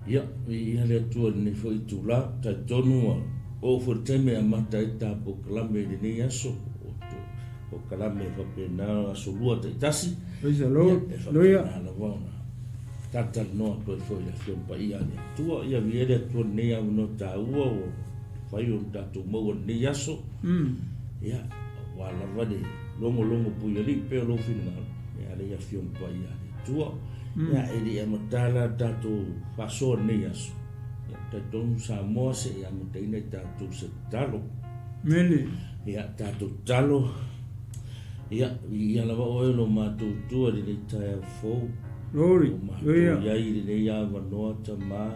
ia ia le tua ni fo i tula ta tonua o fo teme a mata i ta po kalame ni aso o kalame fa pena so lua te tasi Praise the Lord. Hallelujah. Tata no to fo le fo pa ia le tua ia vi le tua ni a no ta ua o fai o ta tu mo ni aso ia wala vade longo pu ia li pe lo fina ia le ia fo pa ia le tua ia ele ia matala ta tu faso ni aso ta don sa mo se ia mo te ne ta tu se talo Mene. ia ta tu talo ia la o lo ma tu tu de ta fo Glory. ia i le ia va no ta ma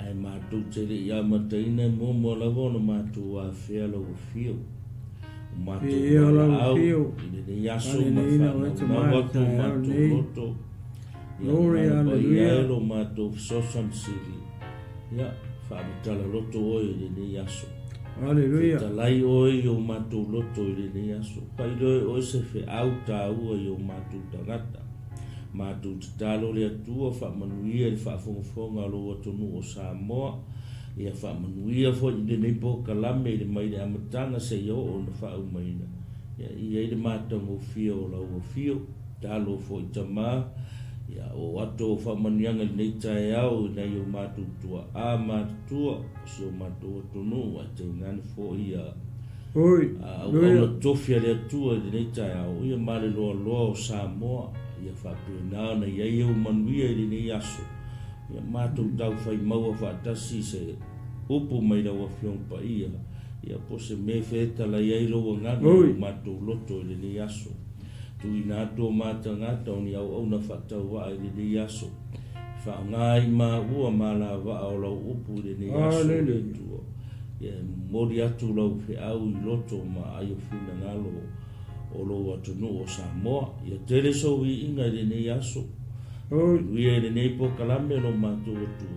ai ma tu te le ia ma te ne mo la vo no ma tu a fe lo fio ma tu la fio le ia so ma fa ma tu loto Glory, hallelujah. Lo ma tu so san sili ia fa ma tala loto o le ia so Hallelujah. ta lai o yo ma tu loto le ia so pa o se fe auta o yo ma tu tangata ma tu talo le tua fa manuia le fa fonga lo to no Samoa ia fa manuia fo de nei po kalame le mai le amatanga se yo o na fa o mai na ia le mata mo fio lo fio talo fo tama ia o ato fa manianga nei tai au na yo ma tu tua a ma tua so ma tu to no wa te ngan fo ia Oi. o tofia le tua de nei tai au ia ma le lo Samoa ia fa pena na ia eu manuia i ni aso ia matu tau fai maua fa tasi se upu mai da wa fion pa ia po se me feta la ia lo nga matu loto i ni aso tu ina to mata ngata ni au na fa tau wa i ni aso fa ngai ma ua mala va o lo upu i ni aso ia mori atu lo fe au i loto ma ai fina ngalo o lo atu no o Samoa ia tele so i inga de nei aso ia de nei po kalame lo matu tu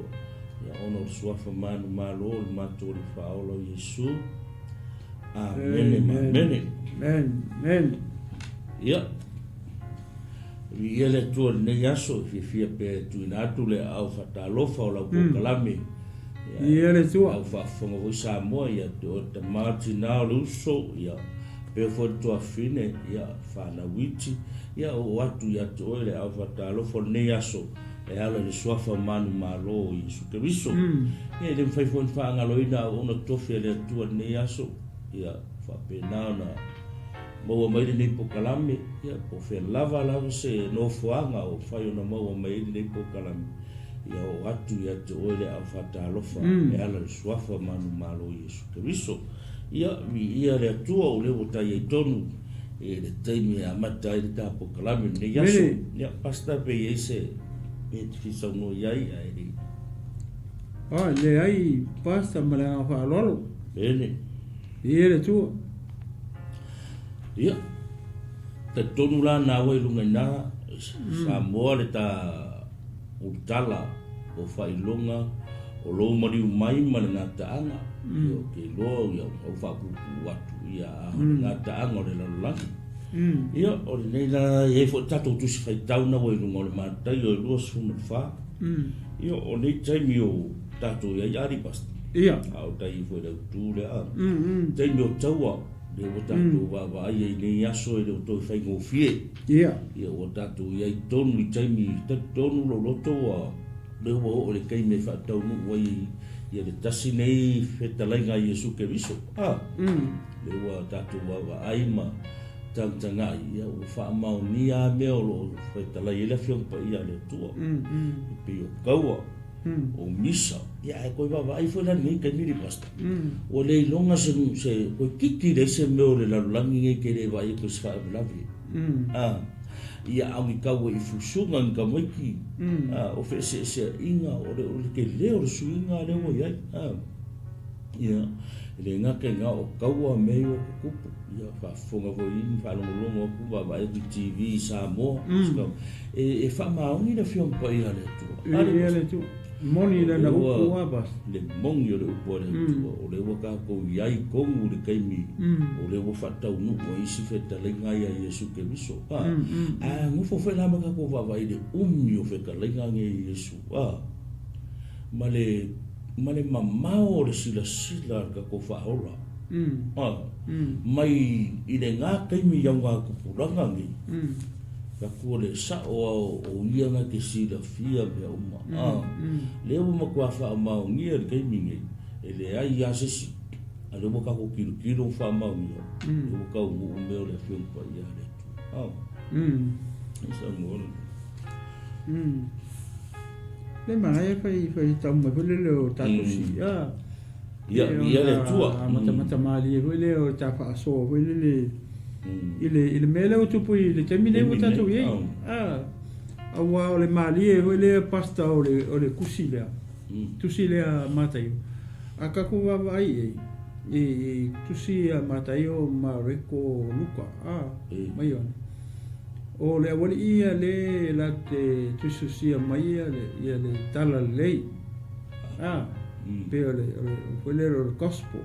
ia ono suafa manu malo o matu le faolo Yesu amen ia ia le tu nei aso fi pe tu na tu le au fatalofa o la po kalame ia le tu au fa fongo Samoa ia to te martina luso ia pe fo to afine ia fa na witi ia o atu ia to le avata lo fo ne aso e ala le suafa manu malo i su ke viso ia le fai fo fa ngalo ina ona tofia le tu ne aso ia fa pena na mo mai ni po kalame ia po fe lava se no foanga o fai ona mo mai ni po kalame ia o atu ia to le avata lo fa e ala le suafa manu malo i su ke viso ia le atua o le wota i tonu e le taimi a mata i ta po kalame ne yaso ia pasta pe ese e fisa no iai ai le ai pasta mala fa lolo bene ia le tua ia te tonu la na wai lunga na Samoa le ta utala o failonga o lo mari mai mala na taanga yo ke lo yo o fa pu watu ia na taanga le la ia o le na e fo tato tu se fai tau na wai lunga le mata yo lo su fa ia o le taimi o tato ia yari pasta ia au tai fo le tu le a taimi o taua le o tato va ia le yaso le to fai go fie ia o tato ia tonu taimi tonu lo to le o le kai me fa tau no wai ia le tasi nei fetalainga Yesu ke viso le wa tatu wa aima tanga ia o fa mau ni a me o fetalai le fion pa ia le tua pe o kaua o misa ia e koi va ai foi la ni ke ni pasta o le longa se ko kiki le se me o le la langi ke le vai ko sa la vi ia au i kaua i fusunga nga moiki o fe se inga o le ke leo le suinga le mo ia ia le nga ke nga o kaua me o kupu ia fa fonga vo in fa longo ku va vai TV Samoa e fa mauni le fion pa ia le tu ia le tu moni le na ku aba le moni o le upo le tu o le waka ko iai ko le kaimi o le wo fa tau no o isi feta le nga ia Yesu ke miso mo fo fe la ma ko va vai le o fe ka le nga Yesu ma le mamao le sila ka ko whaola. Mai i le ngā kaimi iau ngā kupuranga ngi. Ka kua le sao o ianga ke sila fia mea uma. Leo makua wha mau ngia le kaimi ngi. E le ai asesi. A le waka ko kilo wha mau ngia. Le waka o meo le whiumpa ia le tu. Isa ngora. Le mai fai tau mai le leo tatusi. Ia le tua. Mata mali e leo tapa aso le ile mele o tupu ile temine o tatu ye. Awa o le mali e le pasta o le kusile. Tusile mata yo. Akaku wa ai e tusi mata yo mareko luka. Mai on. O le wali ia le la te tususia mai ia le tala lei. Pe o le gospel.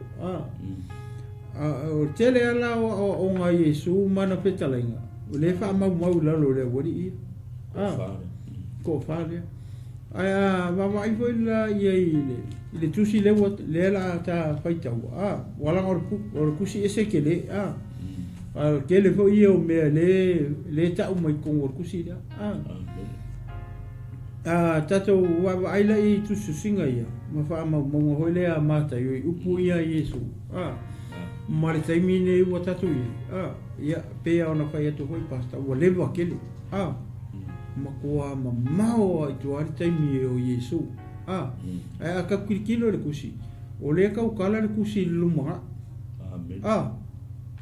O tele ala o ngā Yesu mana petalenga. O le wha mau lalo le wali ia. Ko whare. Aia, wawai fo ila ia ile tusi le la ta whaitau. Walang o kusi ese ke le. Kele fo ia o mea le tau mai kongo kusi da. Tato wawai la i tusu singa ia. Ma wha mau hoi a mata i upu ia Yesu. Mare taimine ua tatu ia. Ia pea ona whai atu hoi pasta. Ua lewa kele. Makua mamao i tuari taimi o Yesu. Ai ka kirikilo le kusi. O le kau kala le kusi lumaga.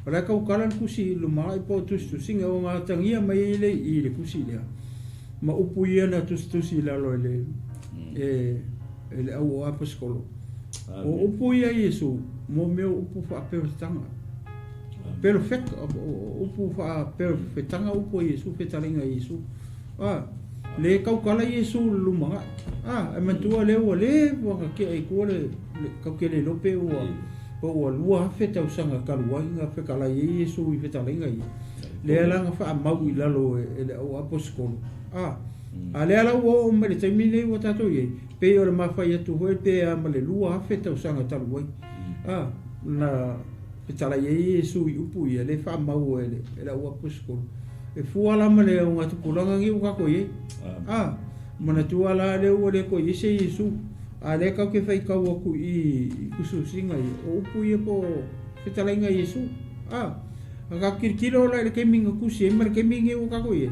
O le kau kala le kusi lumaga i po tustu singa o ngā tangia mai i le kusi lea. Ma upu ia na tustusi lalo ele au apaskolo. O upu ia Yesu mo meo upu fa perfetanga. Perfect upu fa perfetanga upu Yesu fetalinga Yesu. Le kau kala Yesu lumaga. E mantua le waka ke ai ko le kau ke le lope o lua feta usanga kalua nga fekala Yesu i fetalinga i. Le langa fa mau i lalo ele au apaskolo. Ale ala o me le taimine o tato ye pe o le mafai atu hoi pe a male lua feta usanga talu wai na fetala ye Yesu i upu ia le fa mau ele au apaskolo e fuala male o ngatu kulanga ngi uka ko ye mana tuala le o le ko ise Yesu ale ka ke fai ka o ku i kusu singa ye o upu ye po fetala nga Yesu ka kirkiro la le keminga kusi e mar keminga uka ko ye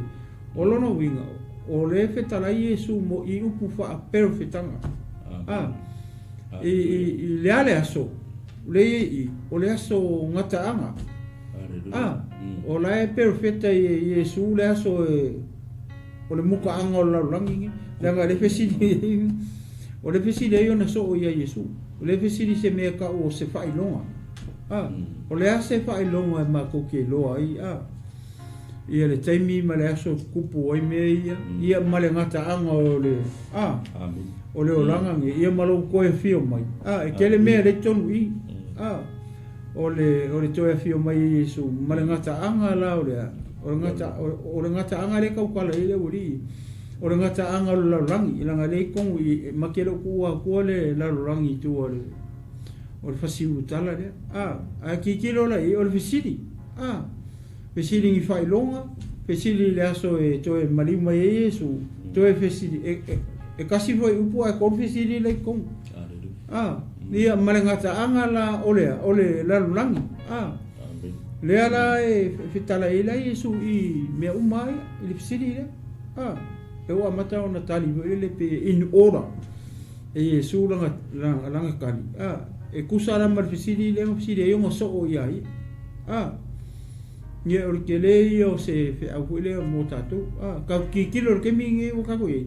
o lono winga o le fetala Yesu mo i upu fa perfetanga. I le ale aso. O le aso ngata anga. O la e perfeta Yesu le aso o le muka anga o la langi. Langa le fesili. O le fesili e ona so o ia Yesu. O le fesili se mea ka o se fai longa. O le ase fai longa e mako ke loa i ia le taimi ma le aso kupu oi mea ia ma le ngata anga o le o le olanga nge ia malo koe fio mai e kele mea le tonu i o le toe fio mai Yesu ma le ngata anga la o le ngata anga le kaukala i le uri o le ngata anga o laurangi ilanga le kongu i makelo kua le laurangi tu o le fasiu tala le a kikilo la i o le visiri fesili ngi fai longa fesili le aso e toe malima Yesu toe fesili e kasi foi upu a kon fesili le kon ia malengata anga la ole la lulangi le ala e fitala ila Yesu i me umai le fesili le e wa mata ona tali le pe in order e Yesu langa kali e kusala mal fesili le fesili e yo so o ia ye o ke le o se fe au le mo tato ka kilo ke mingi o ka ko e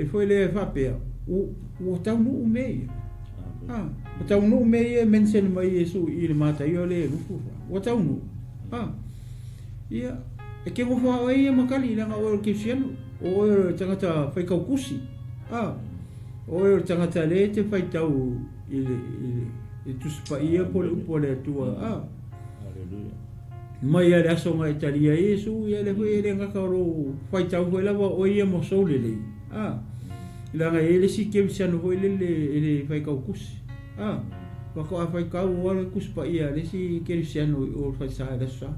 foi le fa pe o tau no me o tau no me mention mai Yesu i le mata yo le rufu o tau no ia e ke mo fa ai makali la o ke siano o tangata fai ka kusi o tangata le te fai tau i tu spa ia po le tua mai ale aso ngai talia Yesu ia le foi le ngakaro fai tau foi lava o ia mo sole le langa ele si ke siano ho ele fai kau kus ko a fai kau wala kus pa ia le si ke siano o fai sa da sa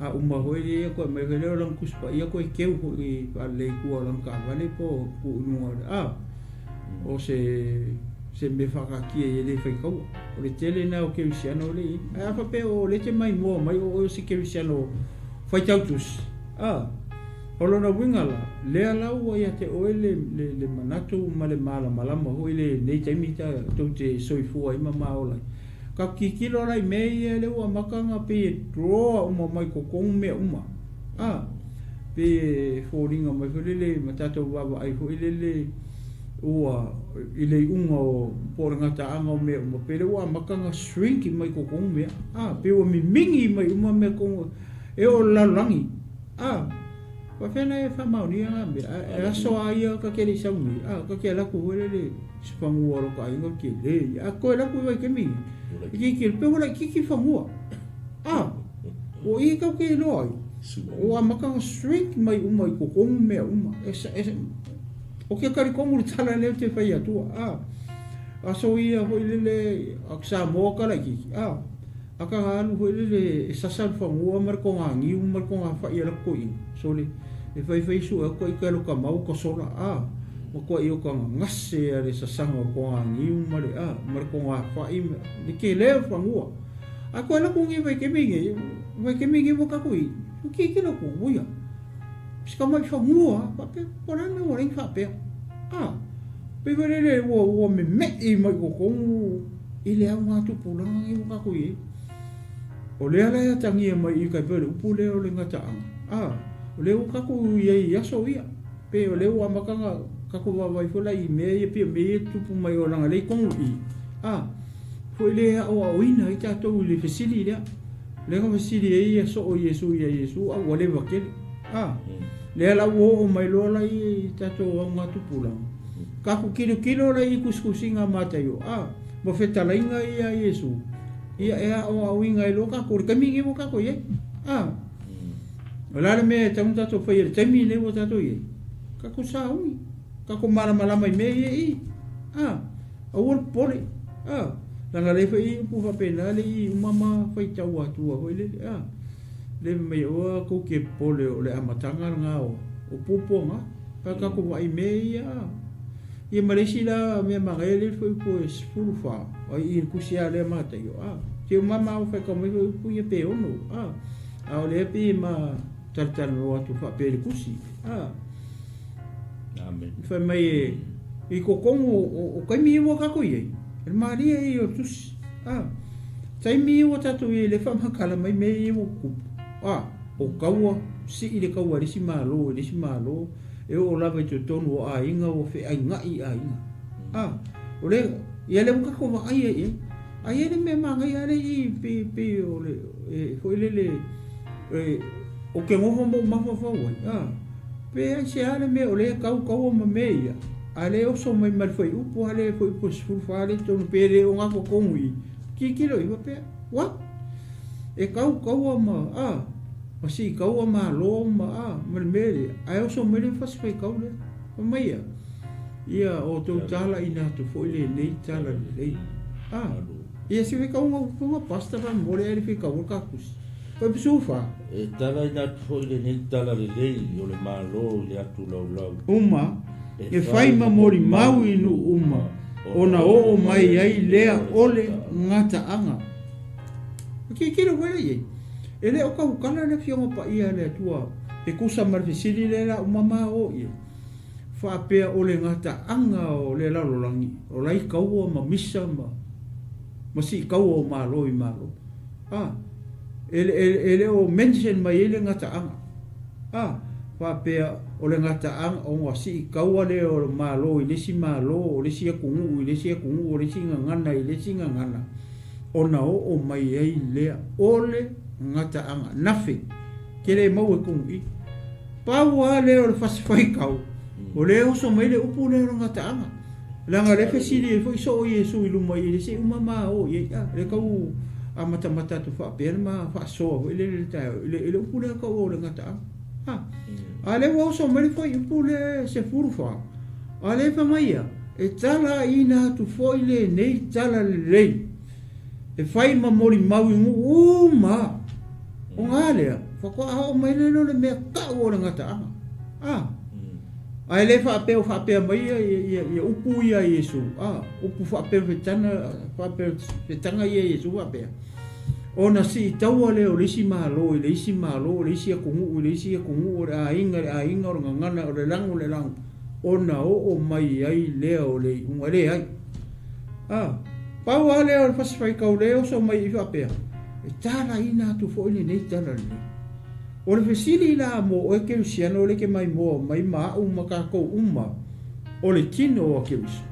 a uma ho ele ko me vele lang kus pa ia ko ke ho i ale ku lang ka vale po ku no o se me whaka kia ele fai kau o le tele na o ke siano le a fa pe o le te mai mo mai o si ke siano fai tautus Olo na wingala, lea lau ia te oe le manatu ma le mala malama hoi le nei taimita tau te soifua ima maolai. Ka kikilo rai mei le ua makanga pe droa uma mai kokong mea uma. Pe fōringa mai hoi le matatou wawa ai hoi le ua ile unga o porangata anga o mea uma. Pe le ua makanga shrinki mai kokong mea. Pe ua mimingi mai uma mea kongo e o lalangi. Wa fena e whamau ni anga me, e aso a ia ka kere sauni, ka kere laku hoi le sipangu aro ka inga ke le, a koe laku iwa ke mingi, iki ke pe hola kiki whamua, o i kau ke loai, o a makanga shrink mai uma i kokongu mea uma, o ke kari kongu tala leo te whai atua, aso ia hoi le aksa moa kala kiki, aka hanu hoi le sasan whamua markonga ngiu markonga whai ala koi, so le, e fai su e ko i ka loka mau ka sola ma ko i o ka ngase ale sa sanga ko angi mare mar ko nga fa i ni ke le fangua a ko la ko ngi vai ke mingi mo ka ko i ki lo ko buia ska mai fangua pa pe pora me ora i fa pe pe vere le wo me i mai ko i le anga tu pula ngi mo ka ko i o le ala ya tangi mai i ka pe upu le o le ngata o leo kako ia so ia pe o leo amakanga kako vai fola i me pe me tupu mai o langa le kongu i foi le o ina i tato le fesili le ko fesili ia so o Yesu a wale vakele le la o mai lo la i tato o nga tupu la kako kilo la i kuskusinga mata yo mo feta la inga ia Yesu ia o inga i lo kako kamingi mo kako ye Ola me tamu tato fai ele temi le o tato ye. Kako saungi. Kako malama me ye awol pole. Langa le fai pu fa pena le I mama fai tau atua hoi le. Le me o ko ke pole o le amatanga nga o pupo nga. Kako vai me Ia maresi la me mangele fai pu esfulfa. Ai kusia le mata yo. Ke mama o fai ko me pu ye pe ono. Au le pe ma tartar no atu fa pele kusi amen fa mai I kokongo o kai mi wo ka ko ye el maria I o tus tai mi wo tatu I le fa makala mai me wo ku o kaua si I le kaua risi malo e o lava to tonu o inga o fe ai ngai o le ia le ka ko ai le me manga ia le I pe o le foi le o ke mo mafafau pe se ale me o le kau ma meia ale o so mai mal foi upo ale foi po sfurfa ale tonu pere o ngako kongui kilo I pe wa e kau ma o si kau ma lo ma mele ai o so mele fas foi kau le o meia ia o to tala ina to foi le nei tala le ia se fe kau ma pasta pa more ele fe kau kakus Foi psufa. E tala ina foi le nei tala le o le malo le atu lau. Uma e fai mamori mau inu uma. Ona o mai ai lea ole ngata anga. Ki kilo wele ye. Ele o ka ukala le fionga pa ia le tua. E kusa marfisili le la umama o ye. Fa pea ole ngata anga o le lalolangi. O lai kau ma misa ma si kau o malo I malo. Ele o mention mai ele ngata anga fa pea o le ngata anga o wasi kaua le o malo I le si malo o le si kungu o le si ngana ona o mai ai le ole ngata anga nothing kele mau e kungi paua le o fasfai kau o le o so mai le upu le ngata anga langa le fesili foi so Yesu I luma I le si umama o ye le kau mata tu fa per ma fa so le pule ka o le ngata ale wo so mari foi pule se furfa Ale fa mai e tala ina tu foi le nei tala le rei. E fai ma mori mau ingu uma. O ngale fa ko a o mai le no le me ka o le ngata anga. Ai le fa pe mai ia upu ia Yesu. Upu fa pe tanga ia Yesu fa pe. Ona si taua le o lisi malo, le isi a kungu, a inga o ngana o le langu. Ona o mai ai leo le ungare ai. Pau a leo le pasifai kau leo so mai i whapea. E tala ina tu fo ini nei tala ni. O le fesili la mo o e ke usiano le ke mai mo, mai maa makako uma. O le tino o ke usi.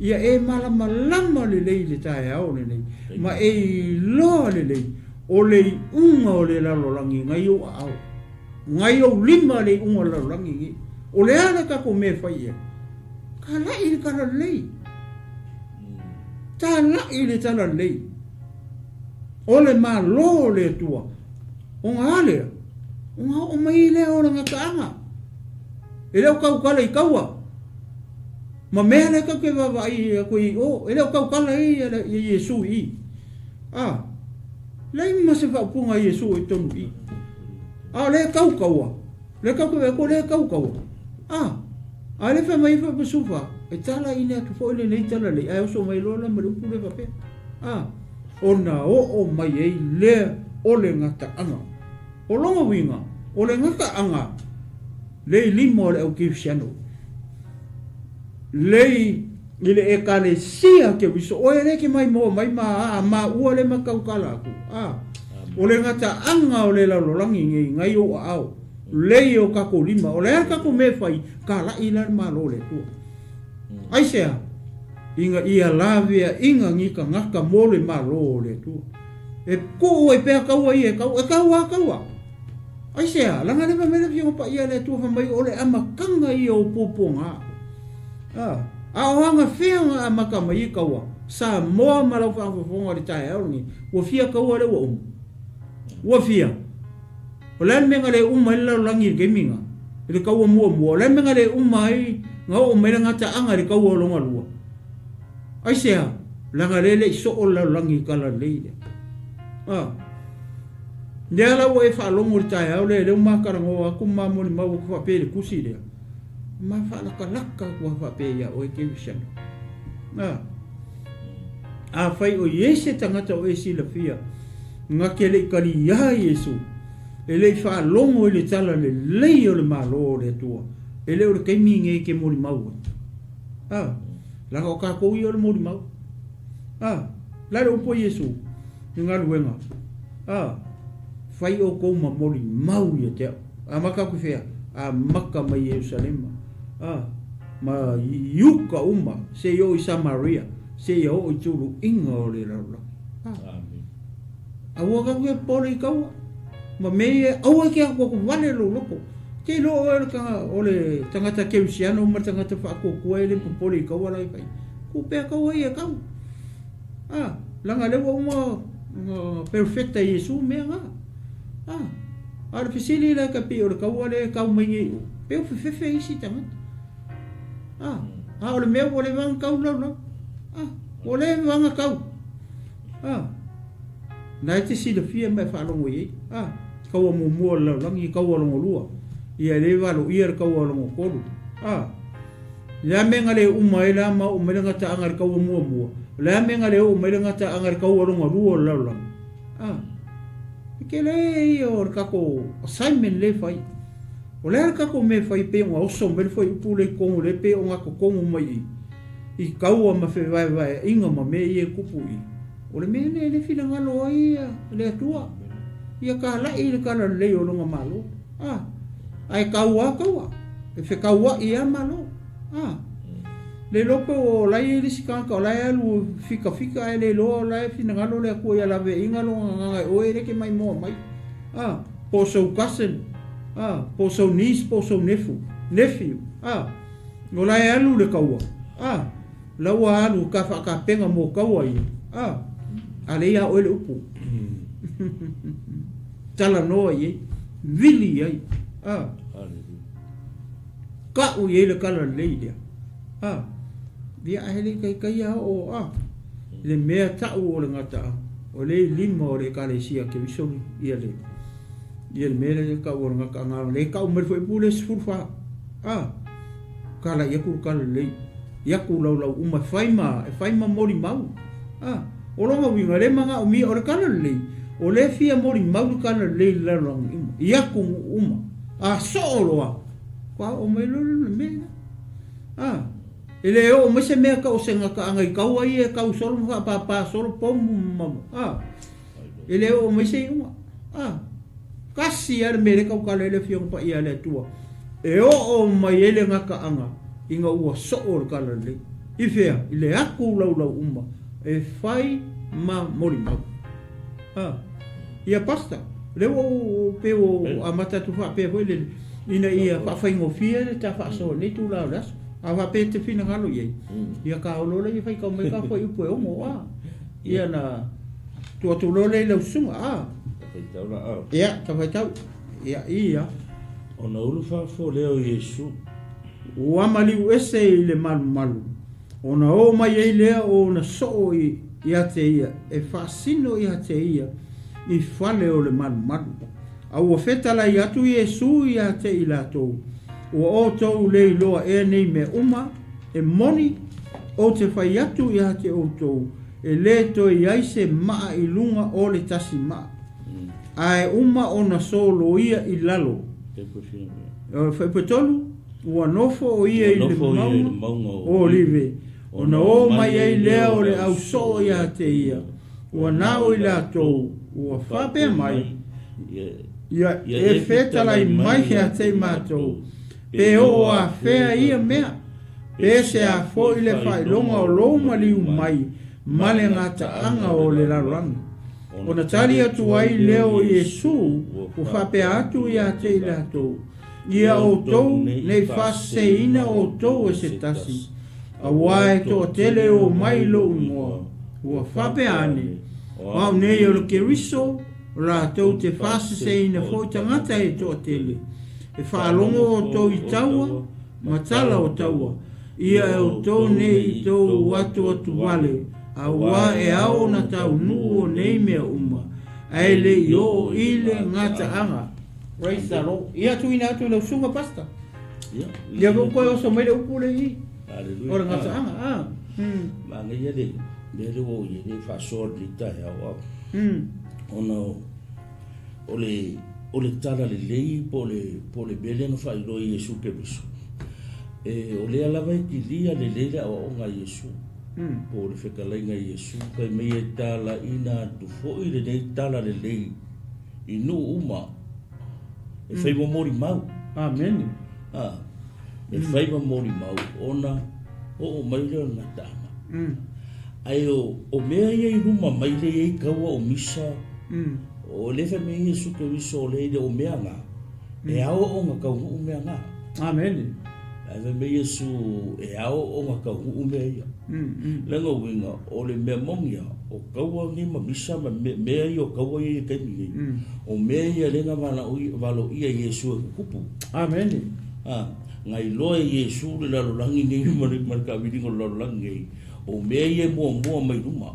Ia e malama le lei le tae au le nei. Ma e loa le lei. O le unga o le lalolangi ngai o au. Ngai o lima le unga lalolangi. O le ana kako me fai e. Ka lai le kala lei. Ta lai le tala lei. O le malo le tua. O ngā lea. O ngā o mai lea o ranga kaanga. E leo kau kala i kaua. Ma mea le ka ke wawa i a koe o. E leo kau kala i a Yesu i. Lei ma se whaupunga Yesu i tonu i. Le kau kaua. Le kau kaua ko le kau kaua. Le wha mai wha pasufa. E tala ina tu fo ile nei tala le. Ai oso mai lola ma lupu le whape. Ona o mai ei lea o le ngata anga. O longa winga. O le ngata anga. Lei limo le au kifsiano. Lei ile e kale sia ke wiso o ele ke mai mo mai ma ua le makau kala aku o le ngata anga o le lalolangi ngai o au lei o kako lima o le kako me fai kala ila malo le tu ai sea inga ia lavia inga ngika ngaka mole malo le tu e ko e pe kau ai e kau ai sea langa le me le pa ia le tu fa mai o le amakanga i o poponga Aohanga whianga a makama i kaua. Sa moa malau whaafafonga ri tae aungi. Ua fia kaua le ua Ua fia. O lan menga le uma ila langi i geminga. I le kaua mua. O lan menga le uma i ngā o meira ngata anga ri kaua longa lua. Ai sea. Langa lele i so o la langi i kala leile. Nea lau e whaalongo ri tae au le umakarango a kumamoni mau kua pere kusi lea. Ma whalaka kua whapea o e kewisana. Whai o Yese tangata o e sila fia. Ngā ke le kari ia Yesu. E le whaalongo i le tala le lei o le malo o le tua. E le o le keimi nge ke mori maua. Laka o kako i o le mori mau. Lare upo Yesu. Ngā ruenga. Whai o kou ma mori mau i te. Maka ku whea. Maka mai Yerusalema. Ma yuka uma se yo i Samaria se yo i tulu inga o le raula. Awa ka kue pole i kaua. Ma mea awa ke ako ko wane lo loko. Ke lo o le tangata keusiano ma tangata whaako kua e le pole i kaua lai kai. Ku pea kaua i a kau. Langa lewa uma perfecta Yesu mea ngā. Ara pisili la ka pi o le kaua le kau maingi o. Peo fefe isi tangata. O le mea o le wanga kau lau. O le wanga kau. Nai te sila fia mai whaalongo i. Kau a mua lau langi kau alongo lua. Ia le walo ia le kau alongo koru. Lea menga le uma e la ma o mele ngata angar kau a mua. Lea menga le o mele ngata angar kau alongo lua lau lang. Ke le i o kako assignment le fai. O lea kako me fai pe ngā oso mele fai upu le kongu le pe o ngako kongu mai i. I kaua ma fe vai inga ma me i e kupu i. O le mene le fina ngalo ai le atua. Ia ka lai le kala lei o longa malo. Ai kaua. E fe kaua i a malo. Le lopo o lai le sikaka o lai alu fika ai le lo lai fina ngalo le akua ia lave inga longa ngangai o ere ke mai moa mai. Po so cousin. Po so niece, po so nephew. No lai alu le kaua. Laua alu ka whakapenga mo kaua i. Ale ia o ele upu. Tala noa i. Vili ai. Kau ye le kala le dia. Dia hele kai o le mea tau o le ngata. O le lima o le kale sia ke visoni ia le. Ia le mea le kau o le ngaka ngā. Le kau mele fo ipule sifurfa. Kala iaku kala le. Iaku lau uma faima mori mau. O longa winga le manga o mi o le kala le. O le fia mori mau kala le lalong ima. Iaku uma. Sooloa. Kwa o me lolo le mea. Ele o mese mea ka o senga ka angai kau ai e kau solo pa solo pomu mama. Ele o mese uma. Kasi ar mere kau kala ele fiong pa ia le tua. E o mai ele ngaka anga. Inga ua soor kala le. Ifea, ile aku lau uma. E fai ma mori mau. Ia pasta. Le o pe o amata tu fa pe foi le. Ina ia fa fai ngofia le ta fa so le tu lau das. Awa pe te fina ngalo ye. Ia ka o lole ia fai ka me ka foi upo o mo Ia na tu lole le sunga Ia ta fai tau. Ia. Ona ulu fa fo leo Yesu. Ua mali ese i le malu. Ona o mai e lea o na so ia te ia. E fasino ia te ia. I fale o le malu. Au o fetala i atu Yesu ia te i la tou. Ua o tou le loa e nei me uma. E moni o te fai atu ia te o tou. E le to i aise maa i lunga o le tasi maa. Ai uma o na solo ia i lalo. Fai petolu. Ua nofo o ia i le maunga o liwe. O na o mai ei lea o le au so ia te ia. Ua nao i la tou. Ua whape mai. Ia e whetala i mai hea te mātou. Pe o a whea ia mea. Pe se a fo i le whai longa o loma liu mai. Male ngata anga o le laranga. O na tali atu ai leo Yesu. Ua whape atu ia te i la tou. Ia o tou nei fase ina o tou e se tasi. A wae to tele o mai lo ungoa. Ua whape ane. Wau nei o le keriso. Ra tou te fase se ina fo tangata e to tele. E whaalongo o tou i taua. Matala o taua. Ia o tou nei i tou watu wale. A wa e ao na tau nuo nei mea uma. Aile i o ile ngata anga. Praise the Lord. Ia tu ina atu lau sunga pasta. Ia koe o so mai le upule i. Ora ngata anga. Manga ia le. Le o ia le whasor li tahe au. Ona o le tala le lei po le bele no whairo i Yesu ke bisu. O le alawa i ki lia le leile o onga Yesu. Po le whekalainga Yesu. Kai mei e tala ina tu fo i le nei tala le lei. I nu uma. E whai mori mau. Amen. E whai mori mau. Ona o mai leo na tama. Ai o mea ia i ruma mai le ei kaua o misa. O le whai mea Yesu ke wiso o leile o mea ngā. E ao o ngā kau hu mea ngā. Amen. Ai whai mea Yesu e ao o ngā kau hu mea ia. Lenga winga o le mea mongia. O kaua ni ma misa ma mea i o kaua i e kaimi i. O mea i a lenga walo ia Yesu e kupu. Amen. Ngai loa Yesu le lalolangi nei marika wiringo lalolangi nei. O mea i e mua mai ruma.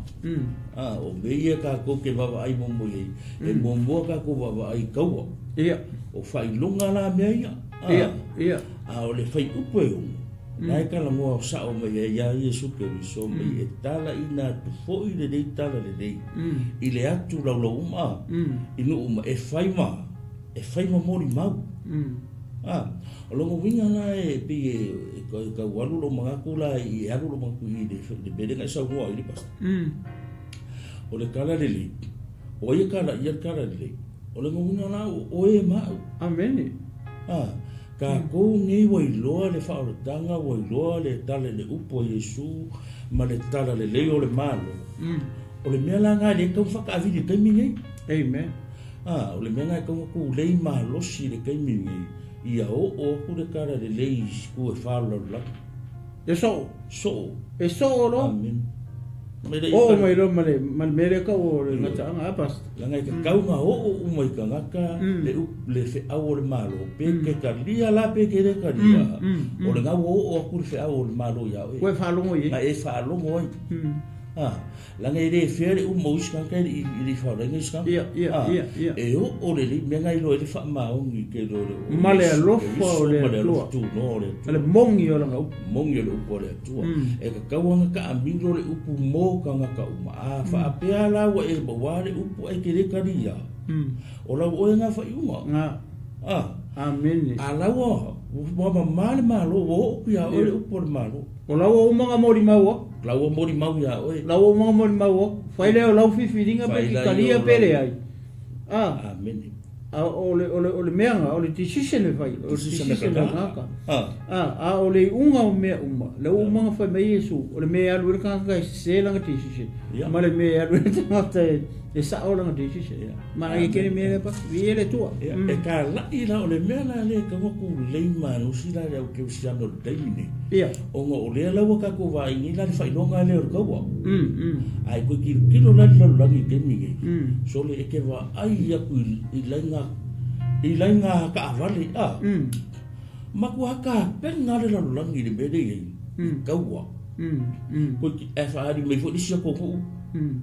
O mea i e kako ke wawa ai momo i. E mua kako wawa ai kaua. O whai lunga la mea ia. O le whai upo e unga. Nai kala mua o sao mai e ia Yesu ke wiso mai e tala ina tu fo i le nei tala le nei. I le atu lau uma. Inu uma e whaima mori mau. O longo winga na e pi e ka walu lo mga kula i alu lo mga kui le bede ngai sa mua i le pasta. O le kala le li. O ia kala le li. O longo winga na o e mau. Amen. Ka kou ngai wai loa le whaoratanga, wai loa le tale le upo Yesu, ma le tala le leo le malo. O le mea la ngai le kau whakaawiri kaimi ngai. Amen. O le mea ngai kau ku lei mahalosi le kaimi ngai. Ia o ku le kara le lei ku e whaola la. E so. So. E so lo. Amen. o mai lo male mere ka o ngata anga pas la ngai ka kaunga o mai ka ngaka le fe au le malo pe ke ka lia la pe ke re ka lia o le ngau o ku fe au le malo ya ko fa lo ye na e fa lo mo la ngai re fe o mo ska ka i fa le ngai ska e o le li me ngai lo le fa ma o ngi ke lo male lo fo le tu no le mongi o la ngau mongi lo ko le tu e ka kaunga ka amilo le upu mo ka ngaka uma a fa apea la wa e bawale upu e ke re ka ria o la o nga fa uma amen ala wa male malo o ya o le upu malo o la o mga mori mau la o mori mau ya o la o mga mori mau fa ile o la fifiringa pe ka ria pele ai amen o le meanga o le decision e vai o decision e ngaka o le unga o mea uma le umanga fai mai Yesu o le mea alu e kanga se langa decision ma le mea alu e tangata e sa o langa decision ma e kere mea le pa vi ele tua e ka lai la o le mea la le ka waku leima no si la le au ke usi ano le daimine o nga o le lawa ka ko vai ni la le fai nonga le o kaua ai koe kilo la le langi kemige so le eke wa ai aku i lainga ka avali maku haka penga le langi le mede i kaua koe ki e whaari mei fo isia koko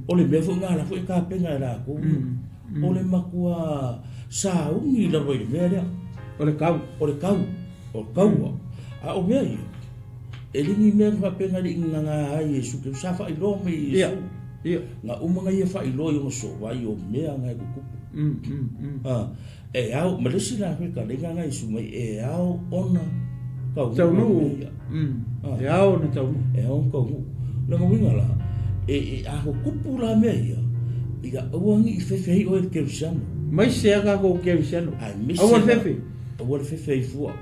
o le mea fo ngā la fo e ka penga e la ko o le makua sa ungi la roi le mea rea o le kau o kaua a o mea i e lingi mea ka penga li inga ngā ai Yesu ke sa wha ilo me Yesu nga umanga ia wha ilo i o so wai o mea ngai kukupu e au malesi la ka lenga ngai Yesu mai e au ona kau nu e au na tau e au kau la ngawinga la e a ho kupu la mea ia awangi I fefei o e kerusiano mai se aga ko kerusiano awa fefei fua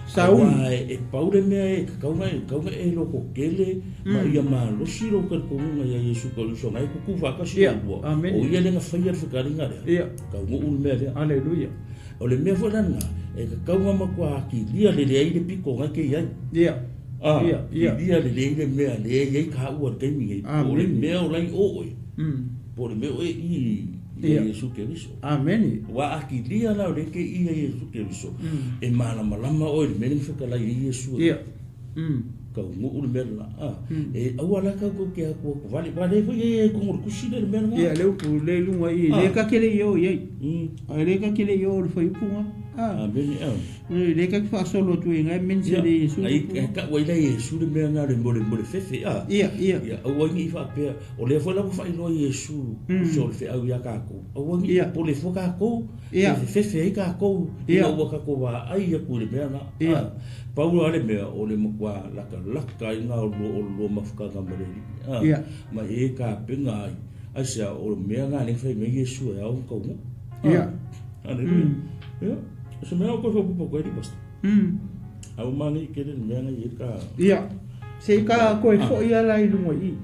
saun e paure mea e kaunga e loko kele ma ia ma losi lo ka konga ia Yesu ka luso ngai kuku vakasi o ia lenga whaia whakaringa rea kaunga ulu mea rea aleluia o le mea whananga e ka kaunga makua ki lia le lea ile piko ngai ke iai lia le lea ile mea lea iai ka ua kaimi o le mea o lai o oi po le mea o e I Yesu Keriso. Amen. Wa akilia la le ke I Yesu Keriso. E mana malama o le meni fekala I Yesu. Ka ngu le mena e awala ka ko ke ko vale fo ye ko mo kusile le mena. Le ku le lunga I le ka kele yo ye. Le ka kele yo le fo ipunga. Amen. Le ka fa solo tu ngai mense le Yesu. Ai ka wa ile Yesu le mena le mo fefe o wangi fa pe o le fo la fa ino Yesu so le fe au ya ka ko o wangi po le fo ka ko fefe ka ko ina wa ka ko wa ai ya ku le mena Paulo ale mea o le mokua laka ina o lo mafukanga mareri ma e ka penga ai asia o mea ngā ne whai me Yesu e au kaunga aleluia so mea o koe whapupo koe ri basta au mani kere mea ngai e ka se ka koe fo ia lai lunga I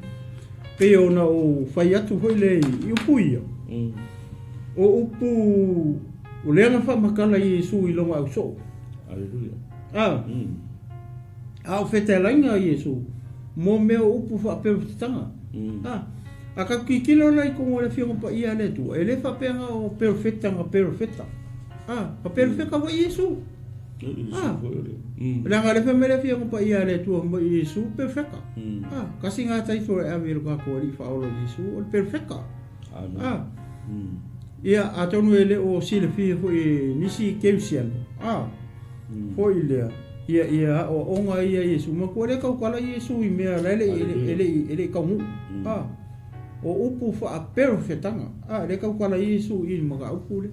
pe ona o whai atu hoi le I upu ia o upu o leanga whamakala Yesu I longa au so aleluia au fete lainga Yesu mo me upu fa pe tanga aka kikilo lai ko le fio pa ia le tu ele fa pe o perfecta pa perfecta wa Yesu la ngale fe me le fio pa ia le tu mo Yesu perfecta kasi nga tai for ever ka ko ri fa o Yesu o perfecta ia atonu ele o sile fio fo nisi keusian foi le ia o onga ia Yesu ma ko le ka kala Yesu I mea ele ka mu o upu fa perfectanga le ka kala Yesu I ma ka upu le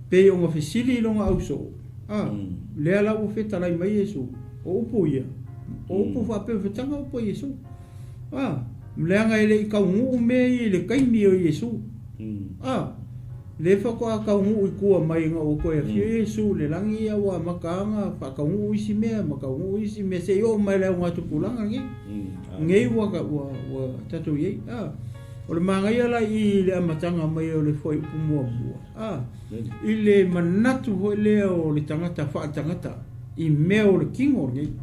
pe o ma fisili longa au so le ala o feta lai mai Yesu o upu ia o upu fa perfectanga o Yesu le anga ele ka mu me le kai mi o Yesu le fa ko ka ngu I kua mai nga o ko e Yesu le langi ia wa makanga fa ka ngu isi me se yo mai le nga tu pulanga ngi wa ka wa tatu ye o le manga ia la I le amatanga mai o le foi pumua I le manatu ho le o le tangata fa tangata I me o le kingo ngi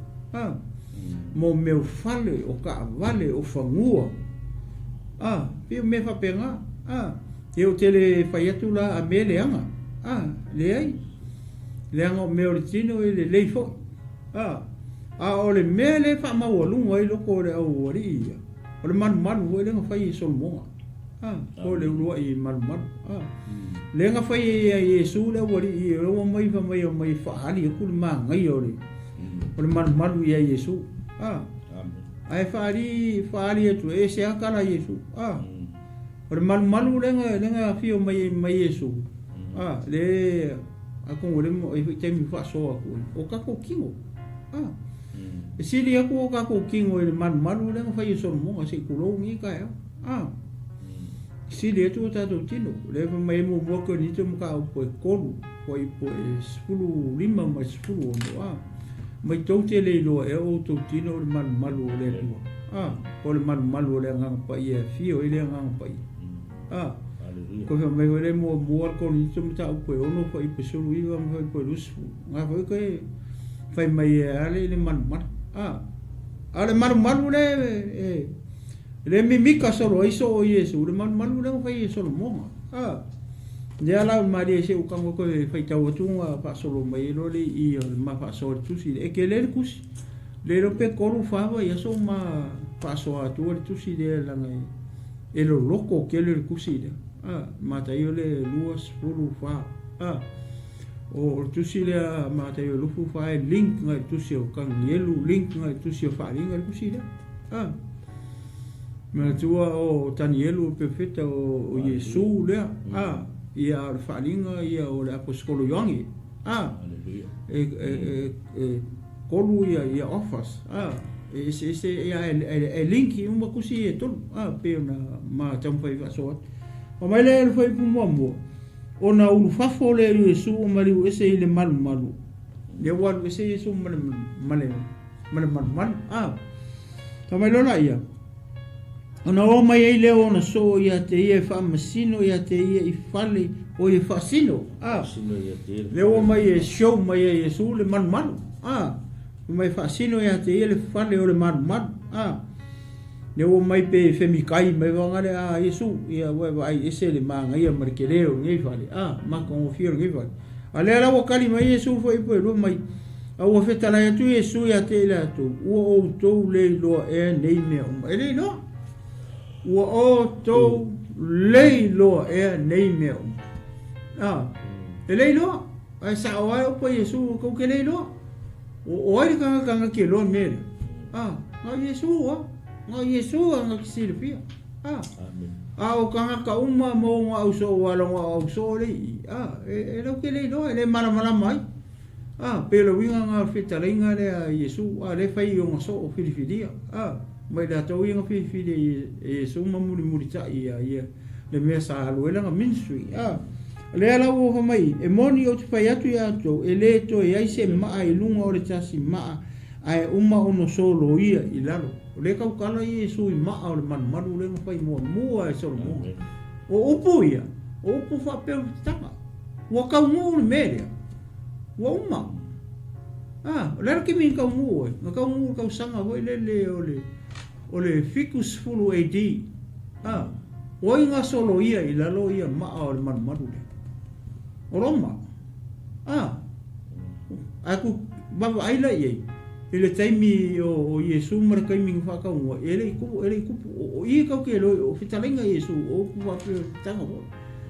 mo meu fale o ka vale o fangua pe me fa penga eu tele faiatu la a mele anga le ai le anga meu tino le le fo o le mele fa ma o lungo i loko le au ori o le man o le fai so mo o le lua i man le nga fai Yesu le ori o mai fa ali ku ma ngai o le man ia Yesu ai fa ali tu e se akala Yesu o le man le nga fio mai Yesu le ako le mo i te mi fa so aku o ka ko kingo e sili aku o ka ko kingo le man le nga fai so mo se ku lo ngi ka sili tu ta do tino le mai mo ko ni te mo ka o po ko foi spulu lima mai spulu mai tau te le lo e o tau tino le man le lo o le man le nga pa ia fio ile nga pa ko mai le mo ko ni te mo ta po ono foi pe sulu iwa mo po lusu nga foi ko fai mai ale le man ale man le mimika solo iso o Yesu le man le fai solo mo dia la mari se o kango ko fai tau tunga pa solo mai lo le I ma fa so tu si e ke le kus le ro pe koru fa va ya so ma pa so tu tu si de la ngai e lo loco ke le kusi de ma ta yo le luas pulu fa o tu si le ma ta yo lu fu fa link ngai tu si o kan yelu link ngai tu si fa ngai kusi de ma tua o tanielu pe feta o Yesu le ia falinga ia o le apostolo yongi kolu ia offers se ia linki uma kusi e tolu pe na ma tampai vaso o mai le foi pu mo ona ulu fafo le Yesu o mari ese ile malu le wan ese Yesu male tamai lona ia ona o mai le ona so ia te ia fa masino ia te ia I fale o ia fasino le o mai e show mai e Yesu le man mai fasino ia te ia le fale o le man le o mai pe femikai mai wanga le Yesu ia vai ese le manga ia markeleo ngai fale ma con fio ngai fale ale la o kali mai Yesu foi po lo mai o feta la tu Yesu ia te la tu o to le lo e nei me ele no ua o tau leilo e nei meo e leilo ai sa o ai o po Yesu ko ke leilo o ai ka ke lo mere nga Yesu nga kisilpia o ka uma mo nga uso wala nga uso le e lo ke leilo e mala mai pelo winga nga fitalinga le Yesu le fai o nga so filifilia mai da tau inga fili Yesu mamuri ta ia le mea sa aluela nga ministry le ala o mai e moni o te pai atu ia to e le to e ai se maa I lunga o le tasi maa ai uma ono solo ia I lalo le kau kala Yesu I maa o le manu le nga pai mua e solo mua o upu ia o upu fa peo tanga ua kau mua le merea ua uma lera ki min kau mua nga kau mua kau sanga hoi le o le ficus fulu AD o inga solo ia I lalo ia maa o le manu le o roma aku baba aila iei ele taimi o Yesu markai mingi whakaunga ele kupu o I kau ke lo o fitalenga Yesu o kuwa pe tanga ho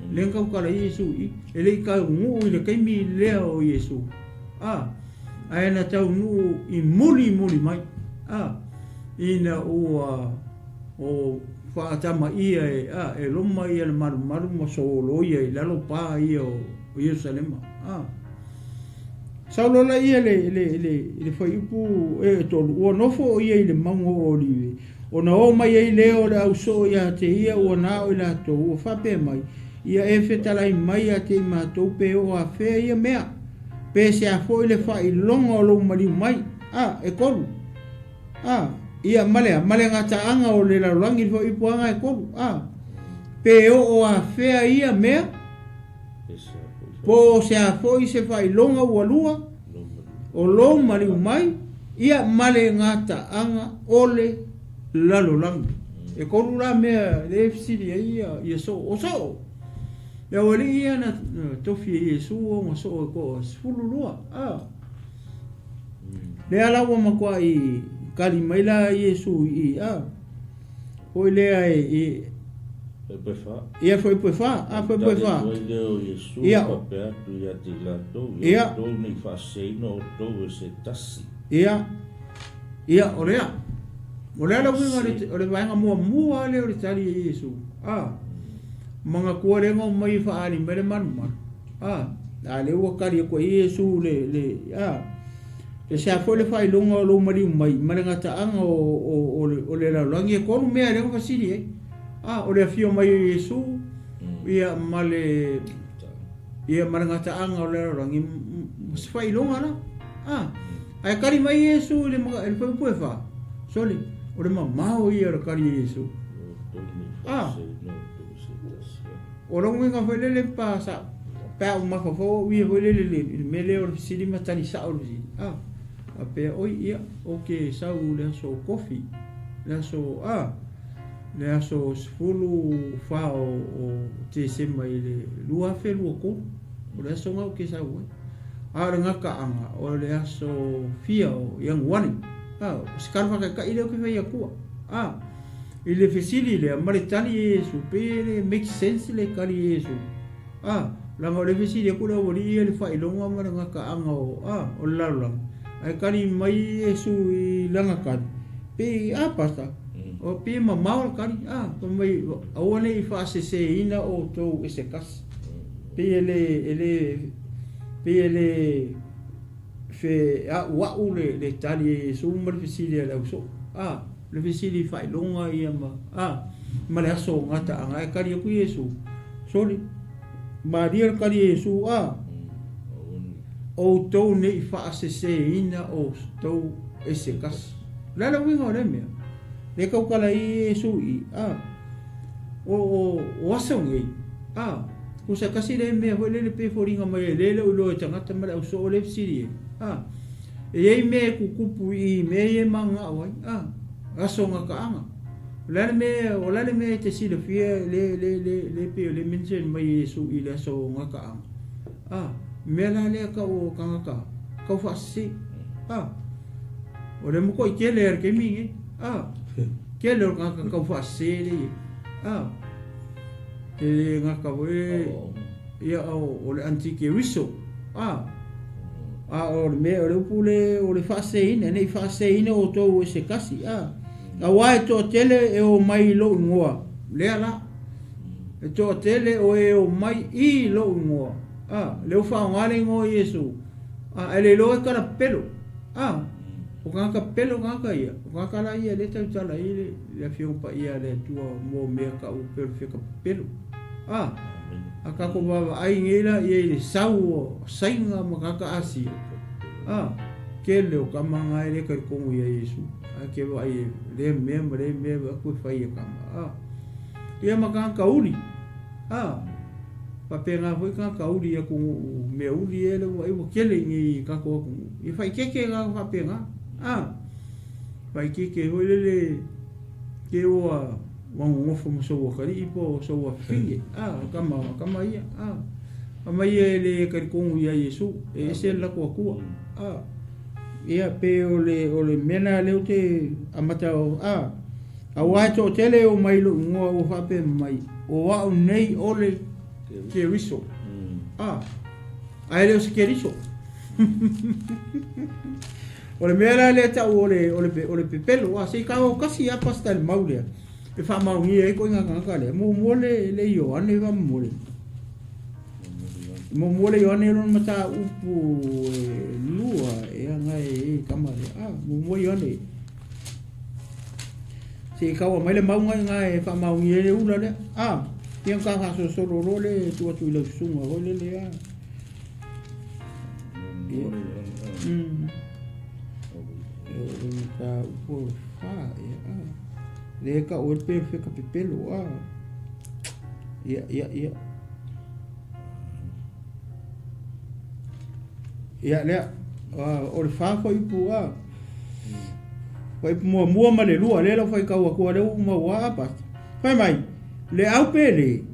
len kau kala Yesu ele kau ngu ele kaimi lea o Yesu aena tau ngu I muli mai ina o whaatama ia e loma ia le maru ma solo ia I lalo pā ia o Yerusalema saulola ia le whai upu e tolu ua nofo o ia I le mango o liwe o na o mai e leo le au so ia te ia ua nao I lato ua whape mai ia e whetalai mai a te mātou pe o a whea ia mea pe se a fo I le whai longa o lo mali mai e kolu ia male ngata anga o le larangi fo I puanga e kolu pe o a whea ia mea po se a foi se fai longa ua lua o lo mali mai ia male ngata anga ole lalo lang e kolu la me le fsiri ia so o so ya wali ia na tofi Yesu o so ko fululua le ala wa makwa I kali maila Yesu I o le ai ia foi pefa foi pefa ia tu ia te lato ia do ni fa sei no do se tasi ia olea la winga ole vanga mua le ole tali Yesu manga kuare ngo mai fa ali mere man le wa kali ko Yesu le sa foi le fai longa lo mari mai ngata anga o le la langi ko me ale ko fasili ole fio mai Yesu ia male ia ngata anga o le la langi fai longa na ai kali mai Yesu le foi fa soli ore mau ia kali Yesu ora winga foi le pasa pa uma fofo wi foi le mele or sidi matani sa or ape oi ia okay sa le so coffee le so le so sfulu fa o te se mai le lua fe lua ko ora so ngau ke sa oi ngaka anga o le aso fia o yang wani sekarang ka ile ko ia ku ile fesili le maritani Yesu pele make sense le kali Yesu la mo le fesili ku le wori le fa ilonga ma ngaka anga o lala ai kali mai Yesu I langa kan pe pasta o pe mama kali ko mai awale I fa se ina o to ese kas pe ele fe wa ule le tali Yesu mo le fesili le so le fesili fa longa ia ma le aso ngata anga kali ku Yesu soli Maria kali Yesu o to ne fa se ina o to ese kas la winga le me le ka kala Yesu o aso ngi ko sa kasi le me ho le pe foringa mai le lo tangata ma o so le fesili e me ku kupu I me manga wai aso ngaka anga la me te si le fie le pe le mention mai Yesu I le so ngaka anga me la le ka o kanga ka fa si o le mo ko ke le ke mi ke le ka fa si le e ngaka we ia o le antike riso o me o le pule o le fa se ina o to se kasi wai to tele e o mai lo ngoa le ala e to tele o mai I lo ngoa le o fa ngale ngo Yesu ele lo e kara pelo o ka pelo ka ia o ka la ia le tala ile le fio pa ia le tua mo me ka o perfect pelo aka ko baba ai ngela ia le sau sainga makaka asi ke le o kamanga ile ka ko ia Yesu ke vai le me ku fai kama ia makanga uli pa pena foi ka uli ku me uli ele vai o kele ni ka ko I fai ke ga pa pena vai ke ho le ke o wango fo mo so kali po so finge kama ia ia le ka ko ia Yesu e se la ko ia pe o le mena le te amata a wa to tele o mai lo ngo o fa pe mai o wa nei o le ke riso ai le se ke riso o le mena le ta o le pelo se ka o kasi a pasta le maule e fa mau ni e ko nga le mo le yo ane va mo le yo ane no mata upu lua e nga e kamare mo yo ane se ka o mai le mau nga e fa mau ni e ula le yang ka so ro le tu le sunga o le ka upu fa le ka o pe ka pelo ia le o le fa ko ipu Fai mua ma le lua le lo fai kaua kua le uma wa pa. Fai mai le au pele.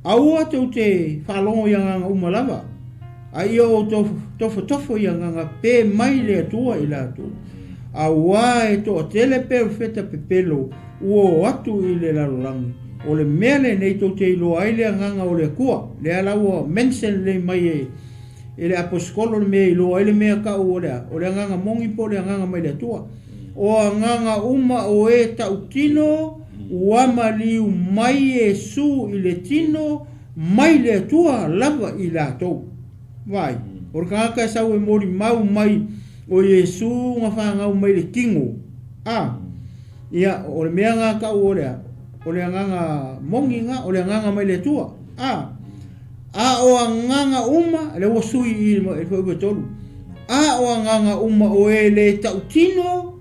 Au atu te whalongo ianga uma lava. Ai o tofo ianga pe mai le atua i la tu. Awa e to tele perfetta pepelo uo atu i le lalolangi. O le mele nei to te ilo ai le anganga o le kua. Le ala ua mensen le mai e. E le aposkolo le mea ilo ai le mea ka o le anganga mongi po le anganga mai le atua. O anganga uma o e tautino uama liu mai e su i le tino mai le atua lava i la tau. Vai, o le kangaka e sau e mori mau mai o Yesu nga whangau mai le kingo. Ia, o le mea ngā ka o le anganga mongi nga, o le anganga mai le atua. O anganga uma, le wasui i le whauwe tolu. O anganga uma o e le tautino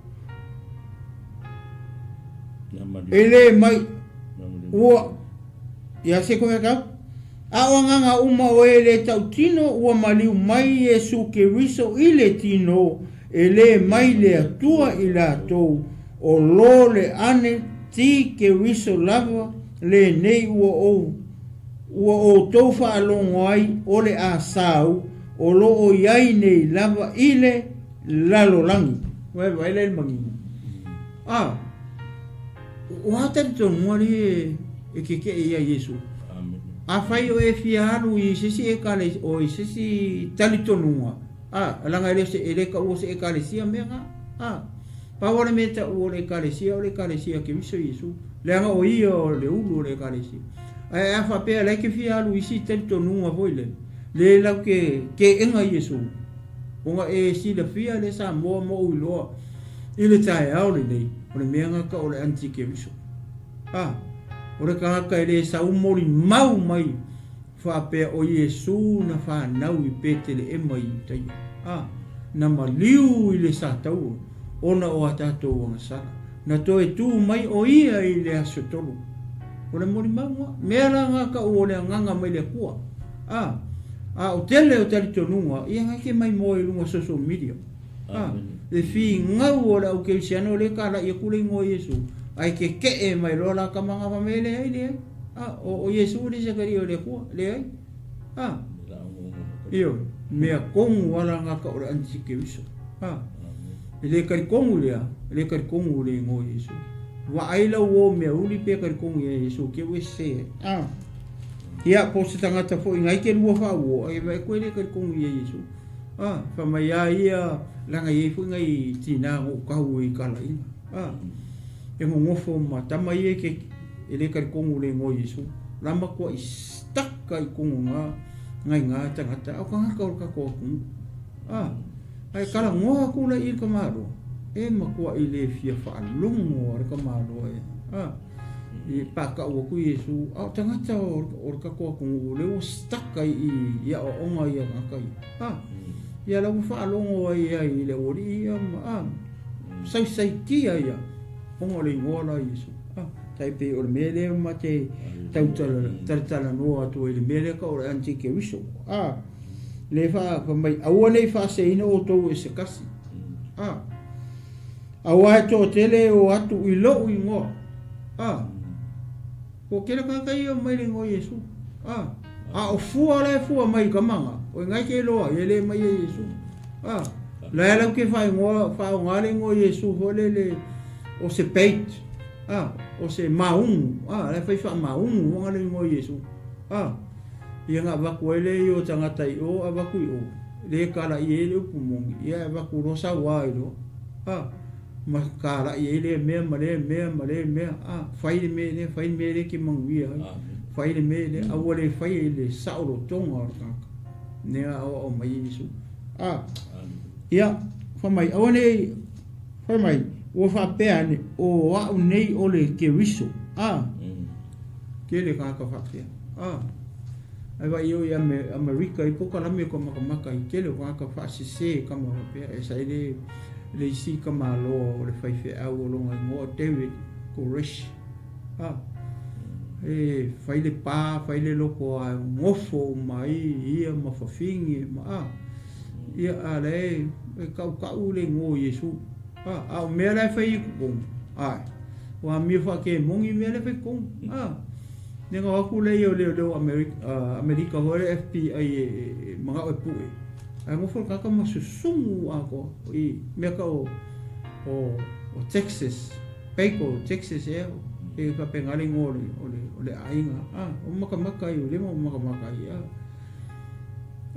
ele mai ua ia se ko ka o nganga uma o ele tautino ua maliu mai Yesu Keriso ile tino ele mai le atua i la tou o lo le ane ti Keriso lava le nei ua o tou whaalongo ai o le a sau o lo o iai nei lava ile lalolangi wai le mangi o hata to mori e ke ia Yesu. A fai o e fiaru i sisi e kale o i sisi talitonua. Langa ele ka o se e kale sia mega. Pa ora meta o le kale sia ke miso Yesu. Langa o io le ulu le kale sia. A fa pe le ke fiaru i sisi talitonua voile. Le la ke enga Yesu. Onga e si le fia le sa mo ulo. Ile tai au le nei. O le mea ngaka o le anti ke miso. O le kangaka e le sa umori mau mai whapea o Yesu na whanau i pete le e mai tai. Na maliu i le sa tau ona o atatou anga sara. Na toe tu mai o ia i le aso tolu. O le mori mau ma. Mea ngaka o le nganga mai le kua. O tele o talitonunga ia ngake mai mo i lunga social media. Le fi ngau o le au keisiano le kala i kule ingo Yesu. Ai ke e mai rola ka manga pamele ai le. O Yesu le sakari o le kua le ai. Io, mea kongu wala ngaka o le antike wiso. Le kari kongu le ingo Yesu. Wa aila uo mea uli pe kari kongu ya Yesu ke wese. Ia po se tangata fo ingai ke lua wha uo. Ai vai koe le kari kongu ya Yesu. Whamaya ia langa iei fu ngai tina o kau i kala ina. E ngofo ma tama ie ke ele kari kongu le ngo Yesu. Lama kua i staka i kongu ngai ngā tangata. Au ka ngaka o ka kua kungu. Ai kala ngoha kula i ka maro. E makua i le fia whaalungo ar ka maro e. I paka ua ku Yesu. Au tangata o ka kua kungu le o staka i ia o onga i a ngakai. Ia lau whaalongo ai le ori ia sai kia ia ongo le ingola Yesu taipe o le mele ma te tautala noa atu i le mele ka o le antike wiso le wha mai aua nei wha se ina o tau e se kasi aua e tō tele o atu i lo i ngoa ko kere kakai o mai le ngo Yesu o fua mai ka manga o ngai ke loa ele mai Yesu la la ke fai ngo fa ngale ngo Yesu holele o se peit o se maung la fai fa maung ngale ngo Yesu ia nga va ko ele yo tanga tai o ava ku o le kala ele pumong ia va ku rosa wa ilo ma kala ele me fai me le ki mangwia fai le me le awole fai le sauro tonga nea o mai Yesu ia fa mai o fa pea ne o wa nei o le Keriso ke le ka fa pea ai vai yo ia America i poka la me ko maka i ke le ka fa se ka ma pea e sai le si ka ma lo o le fai fe au lo ngo David Koresh fai le pa fai le loko ngofo mai ia mafafingi ia ale e kau le ngo Yesu a me la fai ko ai wa mi fa ke mongi me la fai ko nenga aku le yo le America ho le FBI mga o pu ai mo for ka ma susungu ako I me ka o Texas Paco Texas e ka pengali ngole ole ainga o maka yo le mo maka ya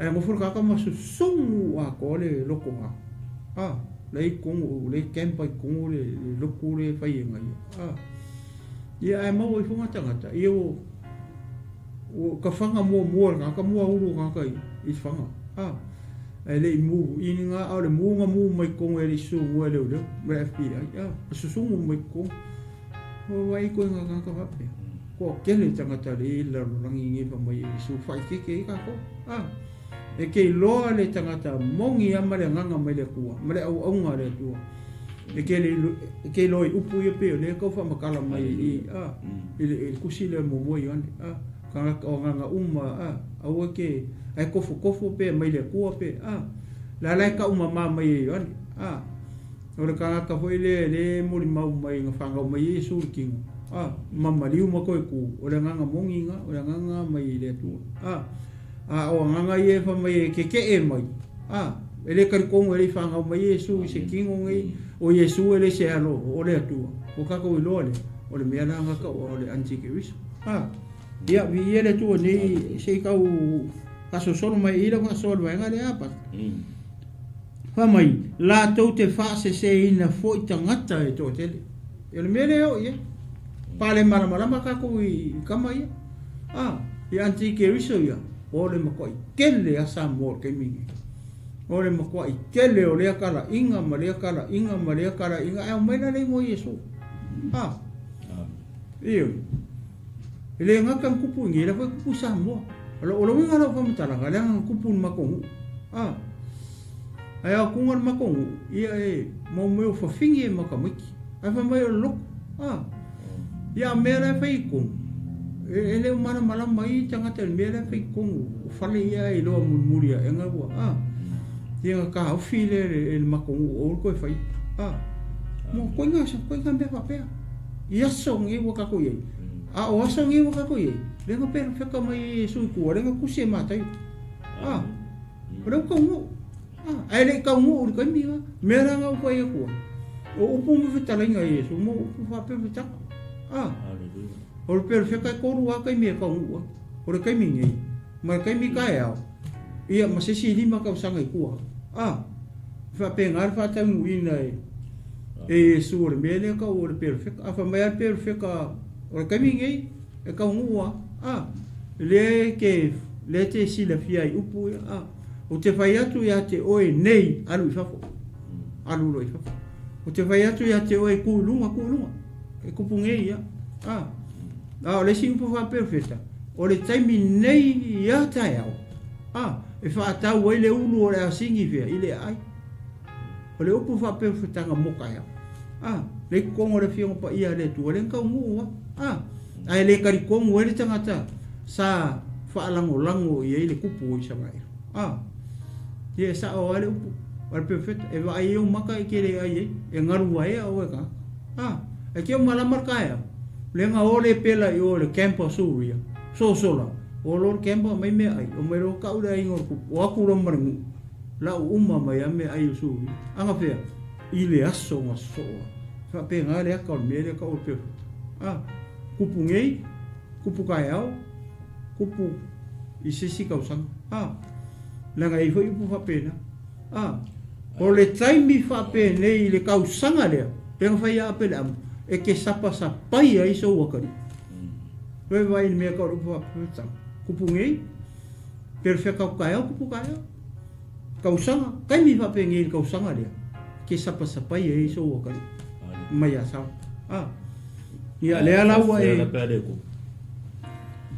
ai mo for ka ma susungu ako le loko le kongu le kempa kongu le loko le fai ngai ia ai mau I funga tangata io o ka fanga mo ka mo uru ka I fanga ai le mu inga au le mu mai kongu e su mo le le FBI su mai kongu o vai ko nga ka vape ko kele tangata le la rangi ngi pa mai su fai ke ka ko e ke loa le tangata mongi ama le nganga mai le kua ma le au nga le tua e ke loi upu ia pe le ko fa makala mai I kusi le mo mo yon ka nganga au ke ai kofo pe mai le kua pe la ka uma mai yon ora ka foi le mo mau mai ngafanga mai Yesu king mama liu mo ko ku ora nganga mongi nga ora nganga mai le tu o nganga ye fa mai ke e mai ele kar ko ele fanga mai Yesu se king ngai o Yesu ele se alo o le tu o ka ko lo le o le me na nga ka o le anti ke wis ia vi ele tu ni se ka o so mai ira ka so vai nga le apa mai la tau te fase se ina foi tangata e to tele ele mele o ia pale mara ka ko I kama ia ia anti ke riso ia o le makoi kele asa mo ke mingi o le makoi kele o le kala inga ai mai na le mo Yesu io ele ngaka kupu ngi le foi kupu sa mo o nga lo fa mtala ga le kupu makongu ai a kunga makongu ia mo fa fingi makamiki ai fa mai lo ia mera fai kung ele mana malam mai tangata mera fai kung fale ia I lo muria enga wa ia ka file el makongu o ko fai mo ko nga be fa pe ia song I wo ka ko ye o song I wo ka ko ye le nga pe fa ka mai su ku le nga ku se matai ora ko mo ai le ka mo ur ka mi mera nga ko ye ko o upu mo fitala nga Yesu mo upu fa pe fitala o per feka ko ruwa kai me ka u o kai mi ngi ma kai mi ka ya ia ma se si lima ka sanga ku fa pe ngar fa ta mu ina e sur me le ka o per feka fa ma per feka o kai mi ngi e ka u le ke le te si la fia I upu o te fai atu ya te oe nei alu fafo alu lo fafo o te fai atu ya te oe kulunga e kupunge ia o le si upu fa perfecta o le taimi nei ia tai au e fa tau o le ulu o le asingi fia I le ai o le upu fa perfecta nga moka ia le kongo le fionga pa ia le tu o le nkau mua ai le kari kongo le tangata sa fa lango ia I le kupu o isa mai ia sa o ale upu o le perfecta e va ai o maka I kere ai e ngaru ai o e ka e ke o malamar kaya le nga ole pela I o le campo suria so sola o lo campo mai me ai o me ro ka ura ingor ku o aku ro marangu la uma mai ame ai su anga fe I le aso ma so fa pe nga le ka o me le ka o pe kupu ngei kupu kaya kupu I sisi ka usang la nga I foi pu fa pena o le taimi fa pe nei le ka usanga le pe nga fa ia pe am e ke sapa sapai ai so wakari we vai me ka ru fa puta kupungi perfecta ka kupu kaya ka usanga kai mi fa pe ngi ka usanga le ke sapa sapai ai so wakari mai asa ia le ala wa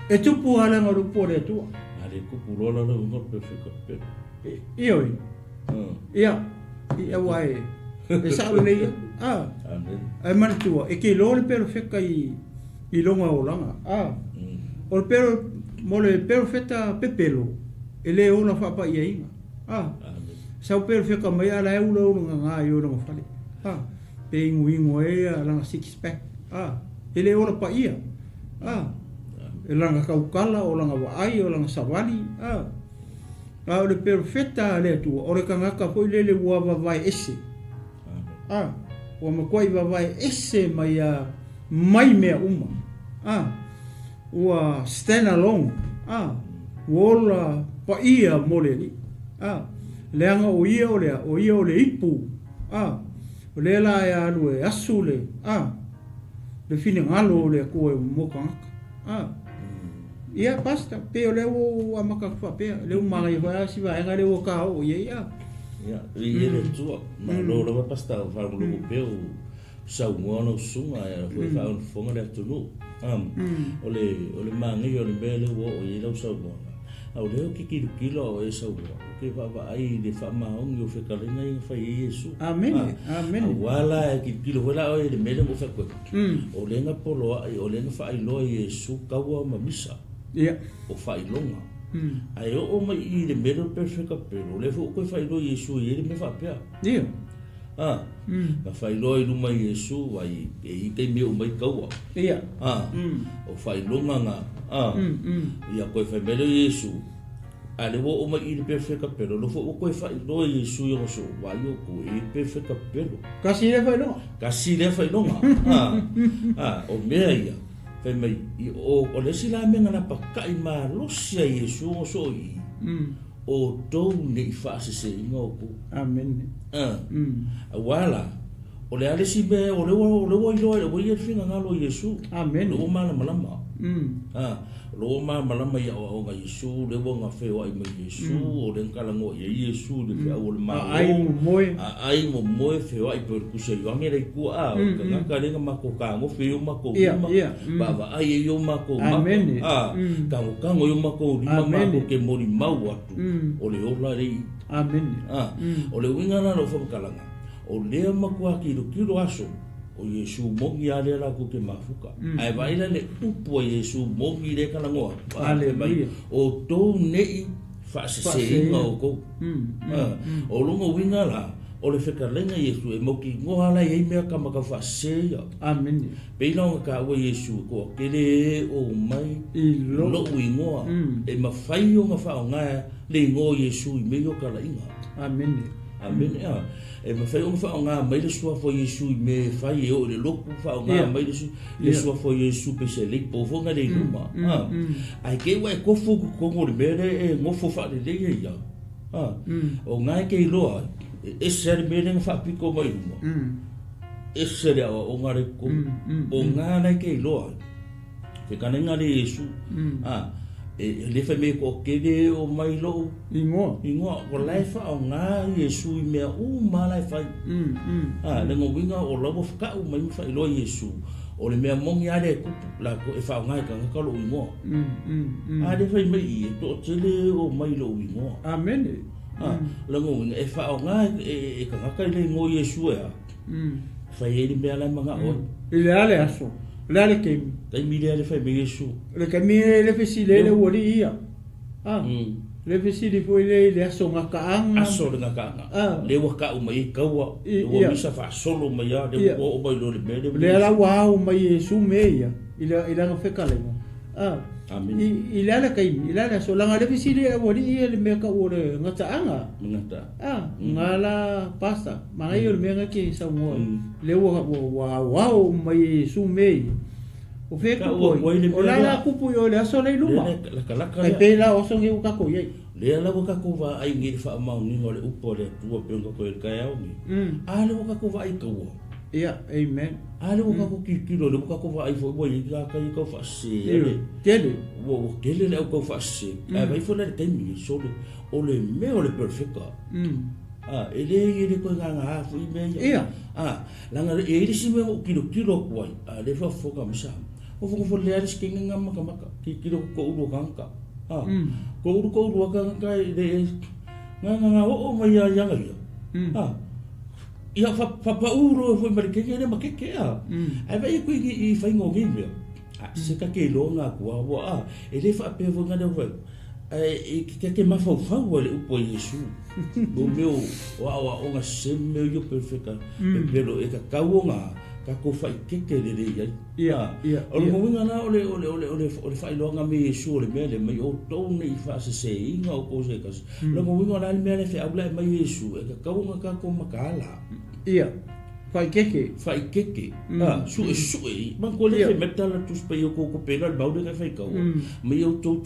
e tupu ala ngaru pore tu ale kupu rola no ngor perfecta io ia wai e sa le ia ai man tua e ke lo le perfecta I longa o langa o le pero mo le perfecta pepelo e le ona fa pa ia inga Sau perfect mai ala e ulo nga yo no fale. Pe ingo e la six pack. Ele ora pa ia. E langa kaukala o langa waai o langa savali. O le perfecta le tu o le kangaka foi lele ua vai ese. O makwai vai ese mai mea uma. Ua stand alone. Wola pa ia mole ni. Leanga o ia o le ipu. O le la e alu e asu le. Le fine ngalo le koe mokangaka. Ia pasta pe o le o amaka fa pe le o mai va si va nga le o ka o ia. Ia, le tua. Ma lo pasta fa lo pe o sa umono sunga e foi fa un fonga le tunu. O le mangi o le bele o ia lo sa umono. Au leo kilo e sa umono. Ke va ai de fa maong yo fe kalena i fa Yesu. Amen. Amen. Wala kilo wala o le mele mo fa ko. O le nga polo o le nga fa ai lo Yesu ka wa mamisa. Ia. O fa ilonga. Ai o mai i le mele perfect pero le fo ko fa lo Yesu i le me fa pea. Ia. Ka fa lo i luma Yesu vai e ke me o mai ka wa. Ia. O fa ilonga nga. Ia ko fa mele Yesu. Ale wo o mai i perfect pero lo fo ko fa lo Yesu yo so wa yo ko i perfect pero. Kasi le fa no. O mea ia. Fe mai o le sila me ngana pa kai ma lo sia Yesu so i. O do ne fa se ngoko. Amen. Wala. O le ale si be o le wo i le finga ngalo Yesu. Amen. O malama. Lo malama ya o ga Yesu le wo nga fe o ai me Yesu o le kala ngo ye Yesu le fe o le ma ai mo fe o ai per ku se yo ngere ku o ka le nga ko ka ngo fe o ma ko ba ai yo ma ko ma ka ngo yo ma ko ma ko ke mori mau atu o le o la re amen o le winga na lo fo kala nga o le ma ko kilo aso o Yesu mongi ale la ko ke mafuka ai vai le upo Yesu mongi le kala ngoa aleluia o to nei fa se ngo ko o lungo winga la o le feka lenga Yesu e moki ngoa la e me ka maka fa se ya amen pe no ka o Yesu ko kele o mai i lo wingoa e ma fai o nga fa nga le ngo Yesu me yo kala inga amen amen e ma fai fa nga mai le sua fo Yesu me fai e o le loku fa nga mai le sua fo Yesu pe se le po fo nga le luma ai ke wa ko fu ko mo le bere e mo fo fa le ya o nga ke lo e ser bere fa piko mai luma e ser o nga re ko o nga na ke lo ke kanenga le Yesu le fa me ko kede o mai lo ingo ko lai fa o nga Yesu me o ma lai fa le ngo winga o lo ka o mai fa lo Yesu o le me mongi ale ku la ko e fa nga ka lo ingo le fa me i to tele o mai lo ingo amen le ngo e fa o nga e ka le ngo Yesu fa ele me ala manga o ile ale aso le ke dai mi le fa me Yesu le ke mi le fesi le wori ia le fesi di foi le aso nga ka anga le wa ka o mai ka wa o mi sa fa solo mai ya de o mai lo le le la wa o mai Yesu me ia ila nga fe kale amen ila la kai ila la so la le fesi le wori ia le me ka o le nga ta anga nga la pasta ma ia le me nga ke sa mo le wa o mai Yesu me o fe ko o la kupu yo le aso le luma kai pe la o so ngi ka ko ye le la ka ko va ai ngi fa ma ni ngole upo le tu pe ngo ko ka ya ni le ka ko va ai ko ia amen le ka ko ki lo le ka ko va ai fo bo ni ka ko fa se tele wo tele le ko fa se ai vai fo le temi so le o le me o le perfecta ele ko nga fu me ia la nga ele si me kilo ko le fa fo ka misa o fo le aris ke nga maka ki kilo ko u kanka ko u kanka le nga o mai ya nga ia fa uro fo me ke le makeke ai vai ko i fa ngo ngi se ka ke lo nga ko ele fa pe fo nga de ke mafau le upo Yesu mo meu wa o nga seme yo perfecta pero e ka kaunga ka ko fai keke le ia o mo winga na o le fai longa me Yesu le mele mai o tone I fa se inga o ko se kas lo mo winga na le mele fe abla mai Yesu e ka kaunga ka ko makala ia fai keke su man ko le metal tu spe yo ko pena ba de ka fai ka me yo to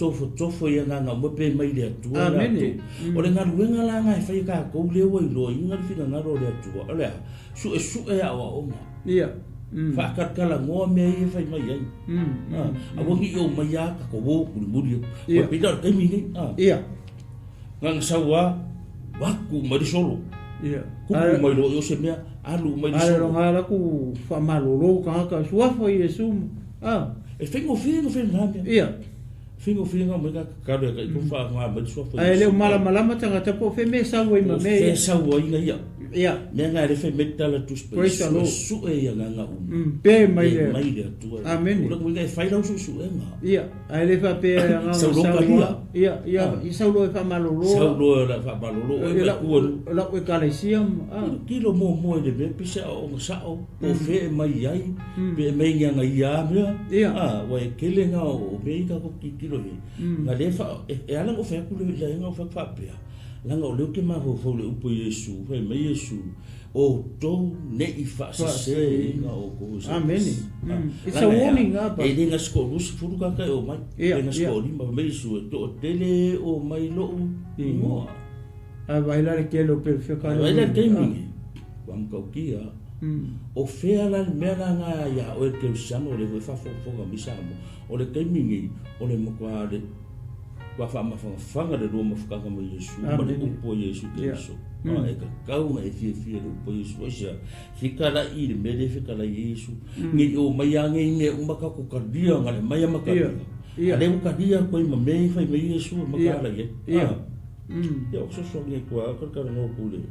ya nga mo pe mai le tu o le nga ruenga la nga fai ka ko le wo lo inga fina nga ro le tu ole su ya wa o ma ia fa ka kala ngo me ye fai mai ai a wo ngi yo mai ya ka ko wo muri ko pe da ka mi ni ia nga sawa wa ku mari solo ia ku mai lo yo se me alu mai so ala ngala ku fa malolo ka sua foi Yesu e fingo na ia fingo mo ka ka ku fa nga mai sua foi ai le mala tanga tapo fe me sa wo me fe sa wo ia me nga le fe metala tu spe su e nga pe mai tu amen lo nga fai lo su nga ia ai le fa pe nga sa ia I sa lo fa malolo la ko ka le siam kilo mo de be pisa o sa o fe mai ai pe me nga ia me wa kele nga o be ka ko kilo nga le fa e ala o fe ku le nga o fa pe langa o leo ke maho fau le upo Yesu fai mai Yesu o to ne I fa se nga o ko se amen it's a warning up e dinga sko rusi furu ka o mai dinga sko limba mai Yesu to tele o mai lo mo a bailar ke lo perfecto a bailar ke mi vam ka kia o fea la mera nga ya o ke usano le fa ga misamo o le ke mi o le mo kwa le wa fa ma fanga de roma fuka ka mai Yesu ma de upo Yesu Kristo e ka kau e fie de upo Yesu osia fikala I le mele fikala Yesu ngi o mai ange ne umaka ko kadia ngale mai maka ale ko kadia ko ma me fa mai Yesu maka ye ya so nge ko ka no pule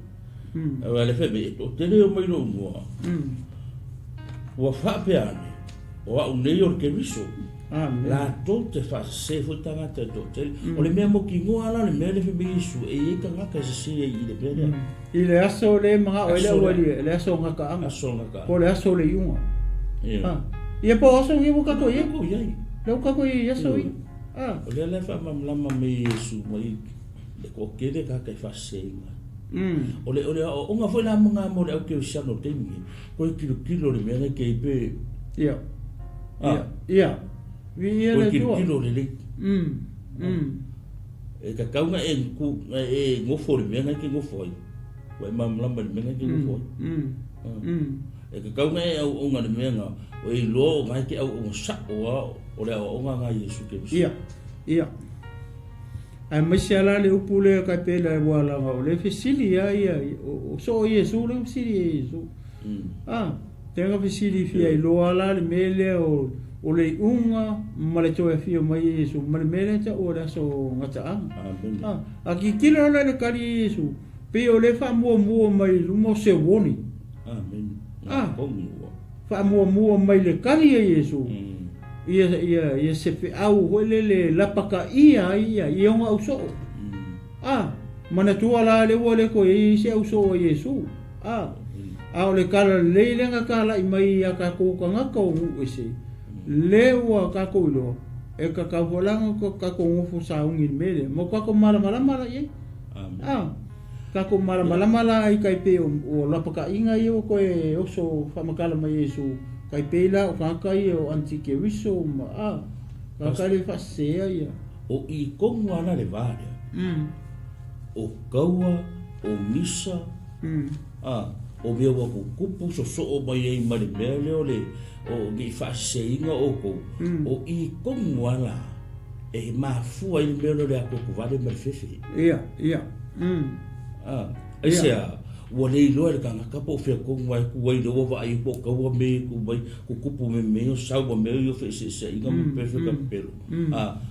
ale fe me to tele o mai no mo wa fa pe ane o un ne yor ke viso la tote fa se futanga te tote o le mea mo ki ngoa la le mea le fe Yesu e ka ngaka se I le pere I le aso le mga o le wali le aso ngaka anga ko le aso le yunga ia po aso ngi buka ko ye ko ye le ka ko ye aso I o le fa mamlama me Yesu mai le ko kede ka ka fa se o le o nga foi la mga mo le o ke siano te mi ko kilo le mea ke pe ia vi ele tu kilo le e ka kaunga e ku e ngofo le mea ke ngofo wa mamlama le mea ke ngofo e ka kaunga e o nga le mea o e lo nga ke o sa o le o nga Yesu ke ia ai masiala le upule ka pela wala nga le fisili ia o so Yesu le fisili Yesu tenga fisili fia lo ala le mele o le unga male to e fio mai Yesu male mele ta o la so ngata a ki kilo le kali Yesu pe o le fa mo mai lu mo se woni amen fa mo mai le kali Yesu ia se fe au le lapaka ia nga uso mana tu ala le wole ko I se uso Yesu o le kala le nga kala I mai ka ko nga ko ese lewa ka ko lo e ka volanga ko ka ko ngofu sa ungi mele mo ka ko mala ye ka ko mala I kai pe o lapaka inga yo ko e oso fa makala mai Yesu kai pela o ka kai o antike wiso ka kai fa se ia o I kongu ana le vale o kaua o misa o veo wa kupu so o mai ai male mele o le o gi fa se inga o ko o I kongu ana e mafu ai mele le ko vale mal fefe ia ese o le lo le kanga kapo fe ko mai ku wai do va ai ko ka me ku mai ku kupu me o sa o me yo fe se inga me perfecta pelo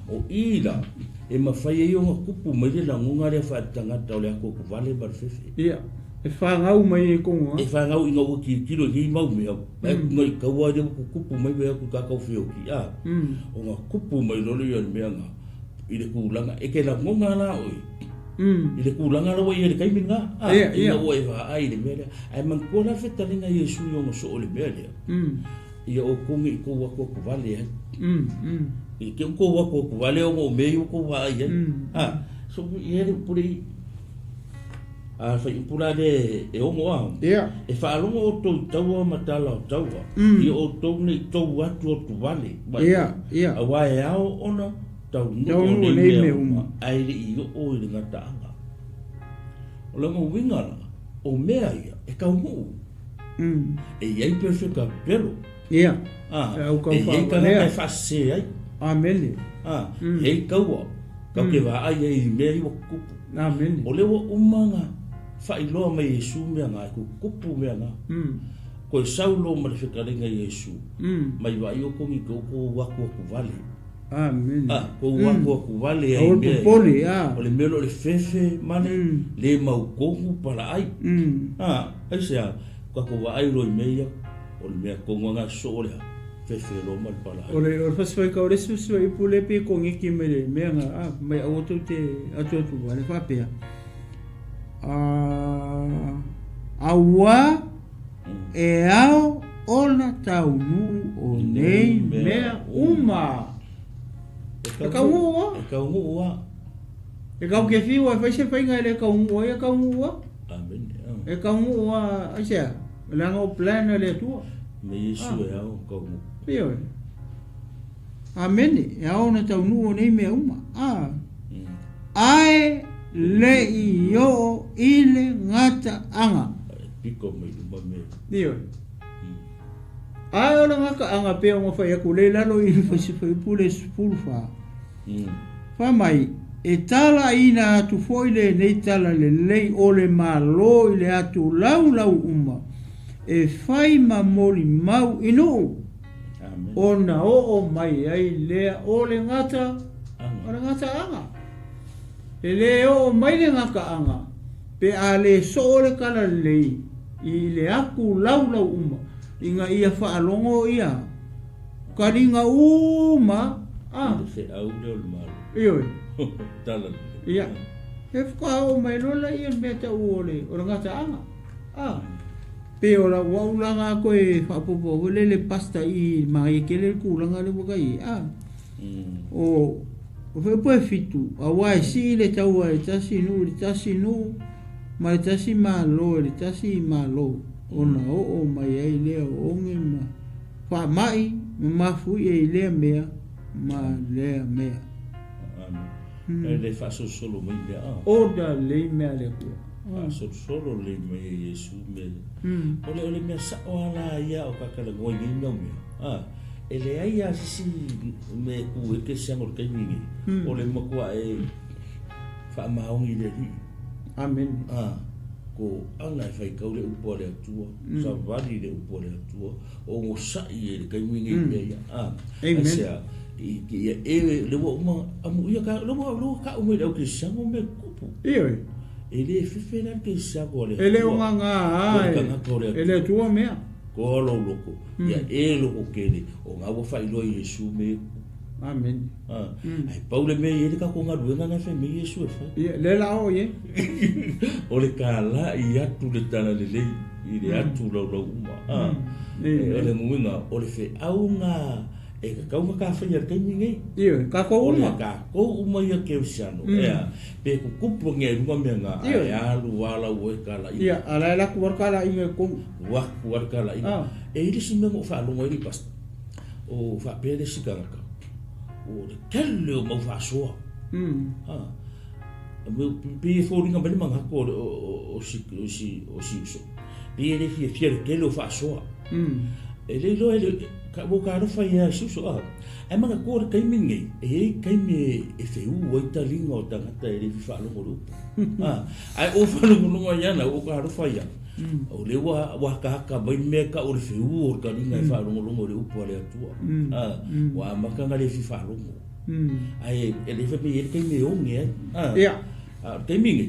o ila e ma fai yo kupu me le ngunga le fa tanga ta le ko vale mal fefe e fa ngau mai ko e fa ngau inga o ki kilo ni mau me e ngai ka wa de ku kupu mai be ku ka ka fe o ki o nga kupu mai lo le yo me nga i le kulanga e ke la ngonga la oi i le kulanga la i le kaiminga i le oi va ai le mele ai man ko la feta linga Yesu yo no so le mele i o kungi ko wa ko vale i ke ko wa ko vale o me ko wa ai so i ele puri fa impura de e o mo e fa longo o to taua matala o taua i o to ni to wa to vale a wa e ao ona tau no le me ai i o i ngata anga o le mo wingala o mea ia e ka ngu e ia perfecta pero e ia ka na fa se ai amen e ka wa ka ke va ai i me i o kupu amen o le o umanga fa i loa mai Yesu mea ngā ku kupu mea ngā ko e saulo ma le whikaringa Yesu mai wa i o kongi ko wako ku vale amen ko wako ku vale ai mea o le melo le fefe mane le mau kongu para ai ai sea ka ko wa ai roi mea o le mea kongu ngā so le fefe lo mal para ai o le fasfai ka o le susu i pule pe kongi ki mea ngā mai awoto te atu vale whapea aua e ao ona taunu o nei mea uma e ka ua e ka ke fiwa e faise fainga e ka ua e ka ua e ka ua aisea langa o plana le tua me Yesu e ao ka ua pio amene e ao na taunu o nei mea uma ai le i o ile ngata anga piko mai ma me dio ai o ngaka anga pe o fa ku le lalo i fa si fa pule spulfa fa mai e tala ina tu foile nei tala le o le malo ile atu lau uma e fai ma moli mau inu ona o mai ai le o le ngata anga e le o mai le ngaka anga pe a le so le kala lei i le aku lau uma inga ia whaalongo ia karinga uma se au le o le malo ioi tala ia he whakao mai lola ia mea ta uole o ngata anga pe o la waulanga koe whapopo le pasta i mai ke le kulanga le wakai o o fe po fitu a wai si le tau le tasi nu mai tasi malo le tasi malo ona o mai ai le o nge ma fa mai ma fu e le mea ma le mea le fa solo mai le o da le mea le ku solo le me Yesu me ole me sa ona ia o ka le ngoi ni no me ele ai si me ku e ke siamo ke ni o le mo kwa e fa maungi le ri amen ko ana fai ka le upo le tua sa vali le upo le tua o mo sa i le kai wingi me amen i e le wo ma amu ia ka lo ka o me le ke siamo me kupu io ele fefe na ke siamo le ele o nga ele tua mea ko lo loko ya e loko kele o nga wo fai lo Yesu me amen ai paule me ele ka ko nga ruenga na fe me Yesu fa le la o ye o le kala i atu le tala le le i le atu lo uma ele muinga o le fe au nga e ka ka fa ya ke ninge ka ko uma ya ke usano pe ku kupu nge runga me nga ya lu wala o kala ia ala la ku kala i ko wa ku kala i e ile si me mo fa lo mo i pas o fa pele si ka o le kelle o mo fa so pe fo ringa bele manga ko o si so pe ele fi kelle o fa so ele lo ele ka bo ka fa ya so ai manga ko kai mingi e kai me e fe u o italinga o tangata ele fa lo mo ai o fa lo mo ya na o ka fa ya o le wa ka bai me ka o le fe u o ka linga fa lo mo le upo le tua wa maka ngale fi fa lo mo ai ele fe me kai me o nge ya kai mingi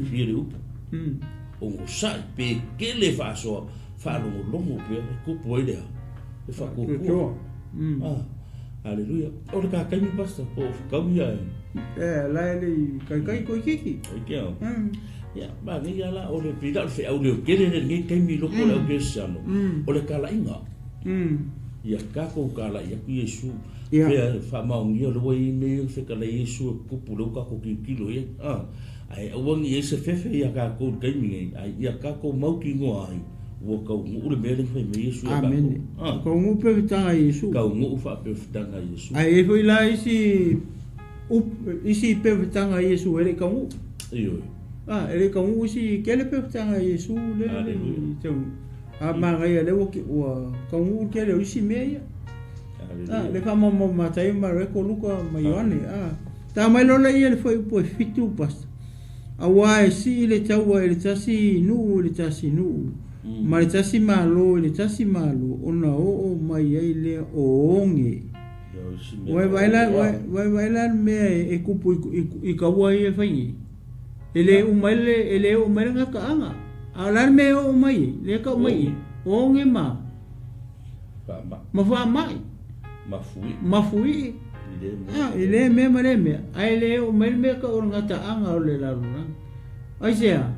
fi le upo o mo sa pe ke le fa so fa lo mo pe ku po ile e fa ku Haleluia. O le ka mi pasta o kamia. La le kai ko kiki. Ke. Ya, ba ni ala o le pida fe au le kele ni kai mi lo ko le ke sano. O le kala inga. Ya ka ko kala ya ku Yesu. Ya fa ma ngi o le wai me fe kala Yesu ku pulo ka ko kilo ye. Ai o ngi Yesu fe ya ka ko kai mi ai ya ka ko mau ki ngo ai. Wo ka ngu le mele fe me Yesu ka. Amen. Ko ngu pe tanga Yesu. Ka ngu fa pe tanga Yesu. Ai foi la isi pe tanga Yesu ele ka ngu. Iyo. Ele ka ngu si kele pe tanga Yesu le. Ma ga ya le wo ka ngu kele isi me ya. Le fa mo matai ma reko luka ma Yohane. Ta mai lo le ele foi po fitu pas. Awa si le tawa ele tasi nu le tasi nu. Ma le tasi malo le tasi malo ona o mai ai le onge. Wai vaila me e kupu I kawa e fai. Ele umai ngaka anga. Alar me o mai le ka mai onge ma. Ma fa mai. Mafui. Ele me mareme. Ai le umai me ka o ngata anga o le laruna. Ai sea.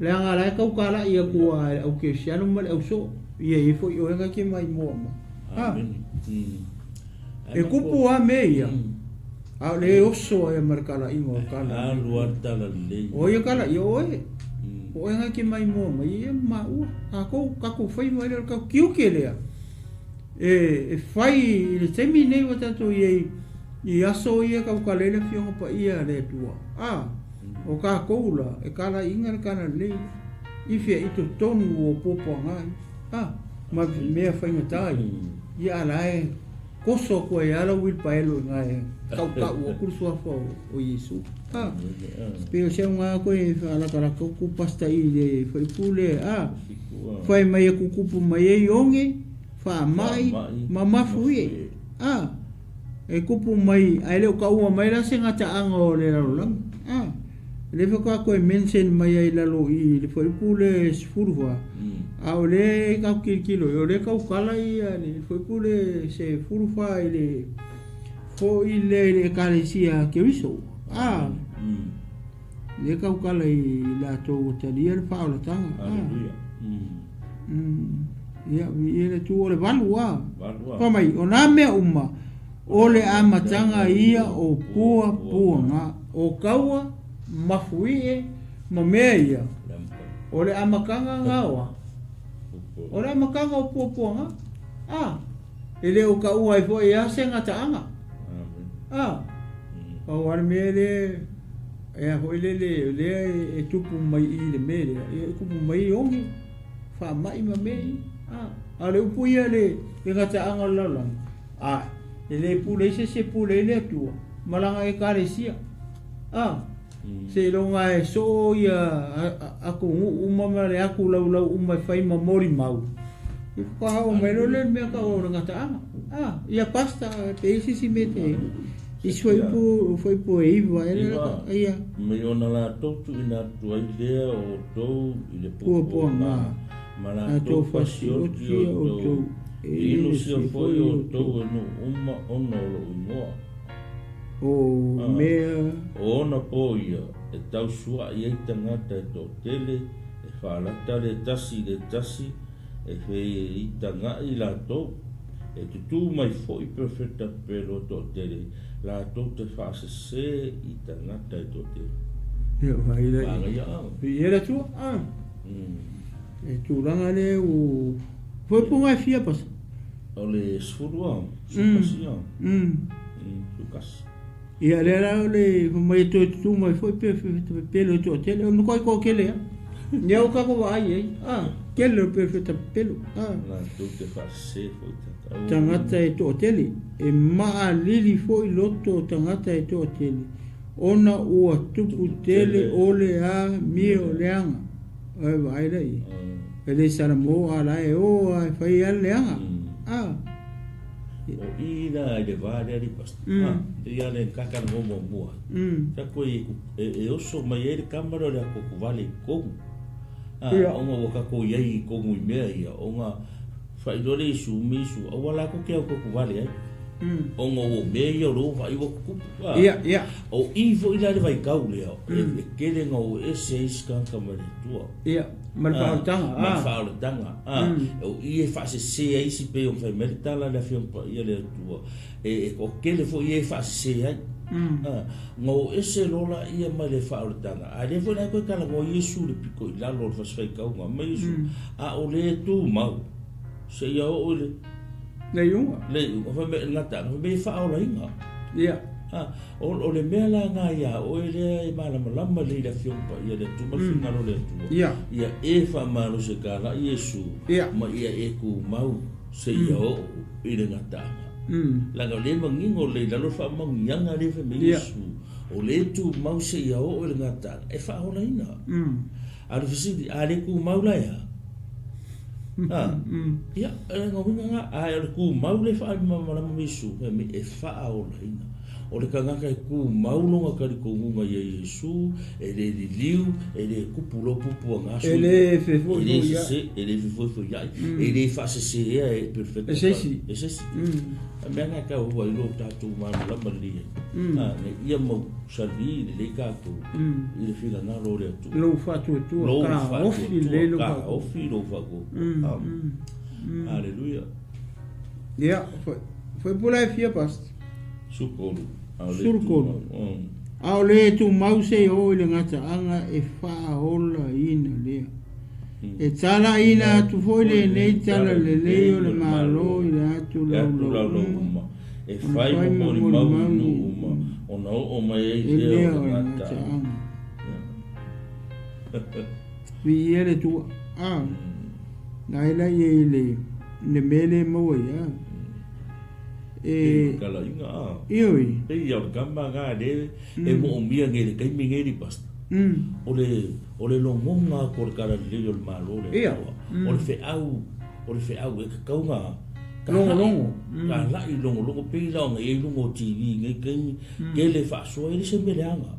Le anga la ka ukala ia ku au ke siano mal au so. Ia I fo o nga ke mai mo ma. E kupu a meia. A le oso e markala ingo kala. Luarta la le. O ia kala ia oe. O nga ke mai mo ma ia ma u. A ko fai mai le ka kiu ke le. E fai le temi nei wa tanto I aso ia ka ukalele fionga pa ia le tua. O ka koula e kala inga kana le. I fia I to tonu o popo ngai. Ma mea fai ngatai. Ia alae koso ko e ala wil paelo ngai. Ka o kurso fo o Yesu. Pero se nga ko e ala kala ko pasta I le fai pule fai mai ku kupu mai yonge fa mai mama fui. E kupu mai ai le ka ua mai la senga ta anga le lang. Le fa ko e mention mai ai la lo I le fai pule sfurwa. A ole ka kilo ole ka kala I le fai pule se furfa ile fo ile kalesia ke wiso. Le ka kala I la to talia le pa la tanga. Ya ile tu ole valua. Pa mai ona me uma. Ole amatanga ia o puanga o kaua mafui ma meia. Ole amakanga ngawa. Ole amakanga o puanga. Ele o kaua I foi a senga taanga. O ar mele e foi le e tupu mai I le mele e kupu mai ongi fa mai ma mei. Ale upu ia le ngata anga lala. Ele pule se pule le tua. Malanga e karesia. Se longa e so ia aku umama le aku lau uma fai ma mori mau. Ka o melo le me ka o ngata anga. Ia pasta pe si mete. Isso foi po Eva ia. Me ona la totu ina tua idea o tou ile po na. Mana to fasio o to ilo se foi o to no uma ono lo moa o mea ona poia e tau sua I tangata to tele e fala tale tasi e fei I tanga I la to e tu mai foi perfetta pero to tele la to te fa se I tangata to tele vai lá e era tu e tu langa le o foi punga fia pas ole sfurua supasia sukas e era ole mai tu mai foi pelo to tele no ko kele eu ka ko vai kele perfeita pelo la tu te fa se foi tangata e to tele e ma lili foi loto tangata e to tele ona o tupu tele ole a mio leanga vai dai ele saramo ala e o fai leanga o ida de vale ali pasta ia le kaka no mo ta ko e oso mai ele kamera le ko vale ko o ka ko ia ko mu me ia o nga fai dole su o wala ko ke ko vale ai Ongo o me yo ro vai o ku. Ia. O ivo ila le vai kau le. E kele ngo ese iskan kamare tua. Ia. Malfaoltanga. O ie fa se ai si pe o fa mertala la fion pa ia le tua. E o kele fo ie fa se ai. Ngo ese lola ia mai le faoltanga. A le fo na ko kala ngo Yesu le piko ila lo fa se kau nga mai Yesu. A o le tu mau. Se ia o le le yunga. Le o fa me ngata, fa me faolinga. Ia. O le mea la ngā ia, o e lea e malama lama le la fiompa, ia le tuma whina ro le tua. Ia e wha maro se ka la Yesu, ma ia e ku mau se ia o i le ngatanga. Langa le mangingo le lalo wha mangianga le wha me Yesu, o le tu mau se ia o i le ngatanga, e wha hola ina. Aru fisidi, a le ku mau la ia. Ia, e ngā winga ngā, a le ku mau le wha malama me Yesu, me e wha hola ina. O le kangaka e ku maulonga kari kongunga ia Yesu, e le liu, e le kupulo pupu ngaso. E le fefo ia. E le fefo ia. E le fase se ea e perfecto. E sesi. A mea ngā kau hua ilo tātou mana lama lia. Ne ia mau sarvi le kātou. I le whiga ngā lo le atu. Lou fatu e tua. Ka ofi le lo ka ofi lo fako. Aleluia. Ia, foi pula e fia past. Sukolu. Surkolo. Ao le tu mause o le ngata anga e whaola ina lea. E tala ina tu foi le nei tala le leo le malo i le atu lau uma. E whai mo mori mau no uma. O na o mai e leo le ngata anga. Vi ele tu Naila ye le mele mo ya. Kala inga ioi e ia kamba nga de e mo mia ngere kai mingeri pasta o le longonga por kara le yo malo le o le fe au e kaunga longo ka la i longo pe la nga e longo TV ngai ke le fa so e se meleanga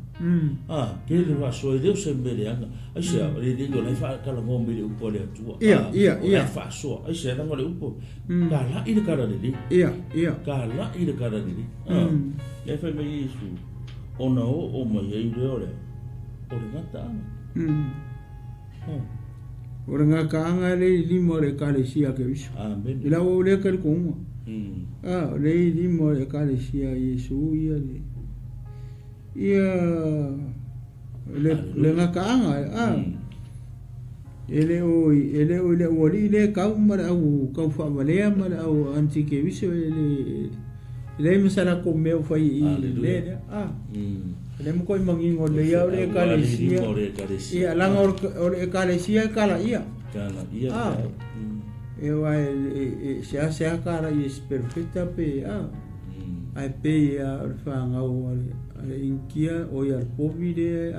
ke le fa so e se meleanga ai se le yo le fa kala mo me u po le tua ia fa so ai se la ngole upo ka la i le kara le ia ka la i le kara le le fa me Yesu ona o mai e le ore o le ngata ora ngā kaanga le limo le kalesia ke viso. Amen. Ila o le kari konga. Le limo le kalesia Yesu ia le. Ia le ngā kaanga. Ele o le wali le kau mara au kau whamalea mara au anti ke viso le masara ko meo fai i le. Le mo koi mangingo le ia le kalesia. Ia langa o le kalesia kala ia. Kala ia. E wa se kala is perfecta pe ai pe ia fa nga o le inkia o ia povi de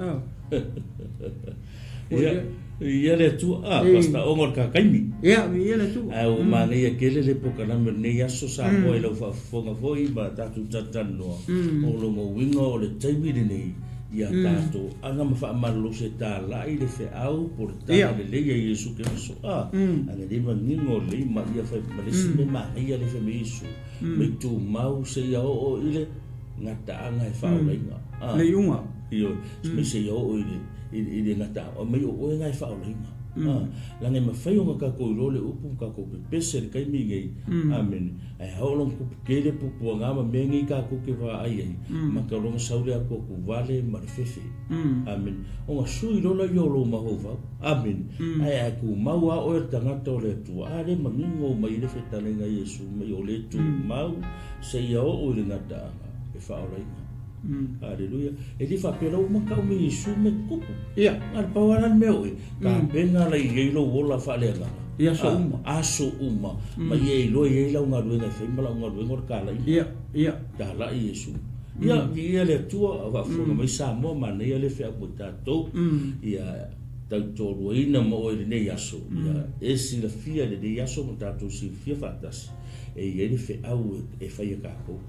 Ia le tu basta ongor ka kaimi. Ia le tu. O mane ia kele le poka na me ne aso sa ko e lo fa fonga foi ba tatu tatan no. O lo mo wingo o le taimi de nei ia tato anga ma fa malo se ta la i le fe au por ta le le Yesu ke so anga de ma ningo le ma ia fa ma le sime ma ia le fe me Yesu. Me tu mau se ia o ile ngata anga e fa o le le yunga. Io me se ia o ile i le ngata o me o ngai fa o lenga la ngai ma fai o ka ko lo le upu ka ko pese kai mi ngai amen ai ha lo ku ke le pu nga ma me ngai ka ko ke va ai ma ka lo sa ule ko ku vale ma fefe amen o nga sui lo la yo lo ma ho va amen ai ku ma wa o ta ngata le tu ale ma ningo ma ile fe ta le ngai Yesu me o le tu mau se yo o le ngata e fa o lenga. Aleluia. E li fa pelo ma ka mi Yesu me kupu. Ia. Al pawaran meu ka penga la i lo wola fa le nga. Ia so uma. Aso uma. Ma ye lo ye la nga ruenga fe ma la nga ruenga ka la. Ia. Da la Yesu. Ia le tua va fo ma sa mo ma ne le fe a tato. Ia tau toro ina mo o ne yaso. Ia esi la fia de yaso mo tato si fia fatas. E ye fe au e fa ia ka ko.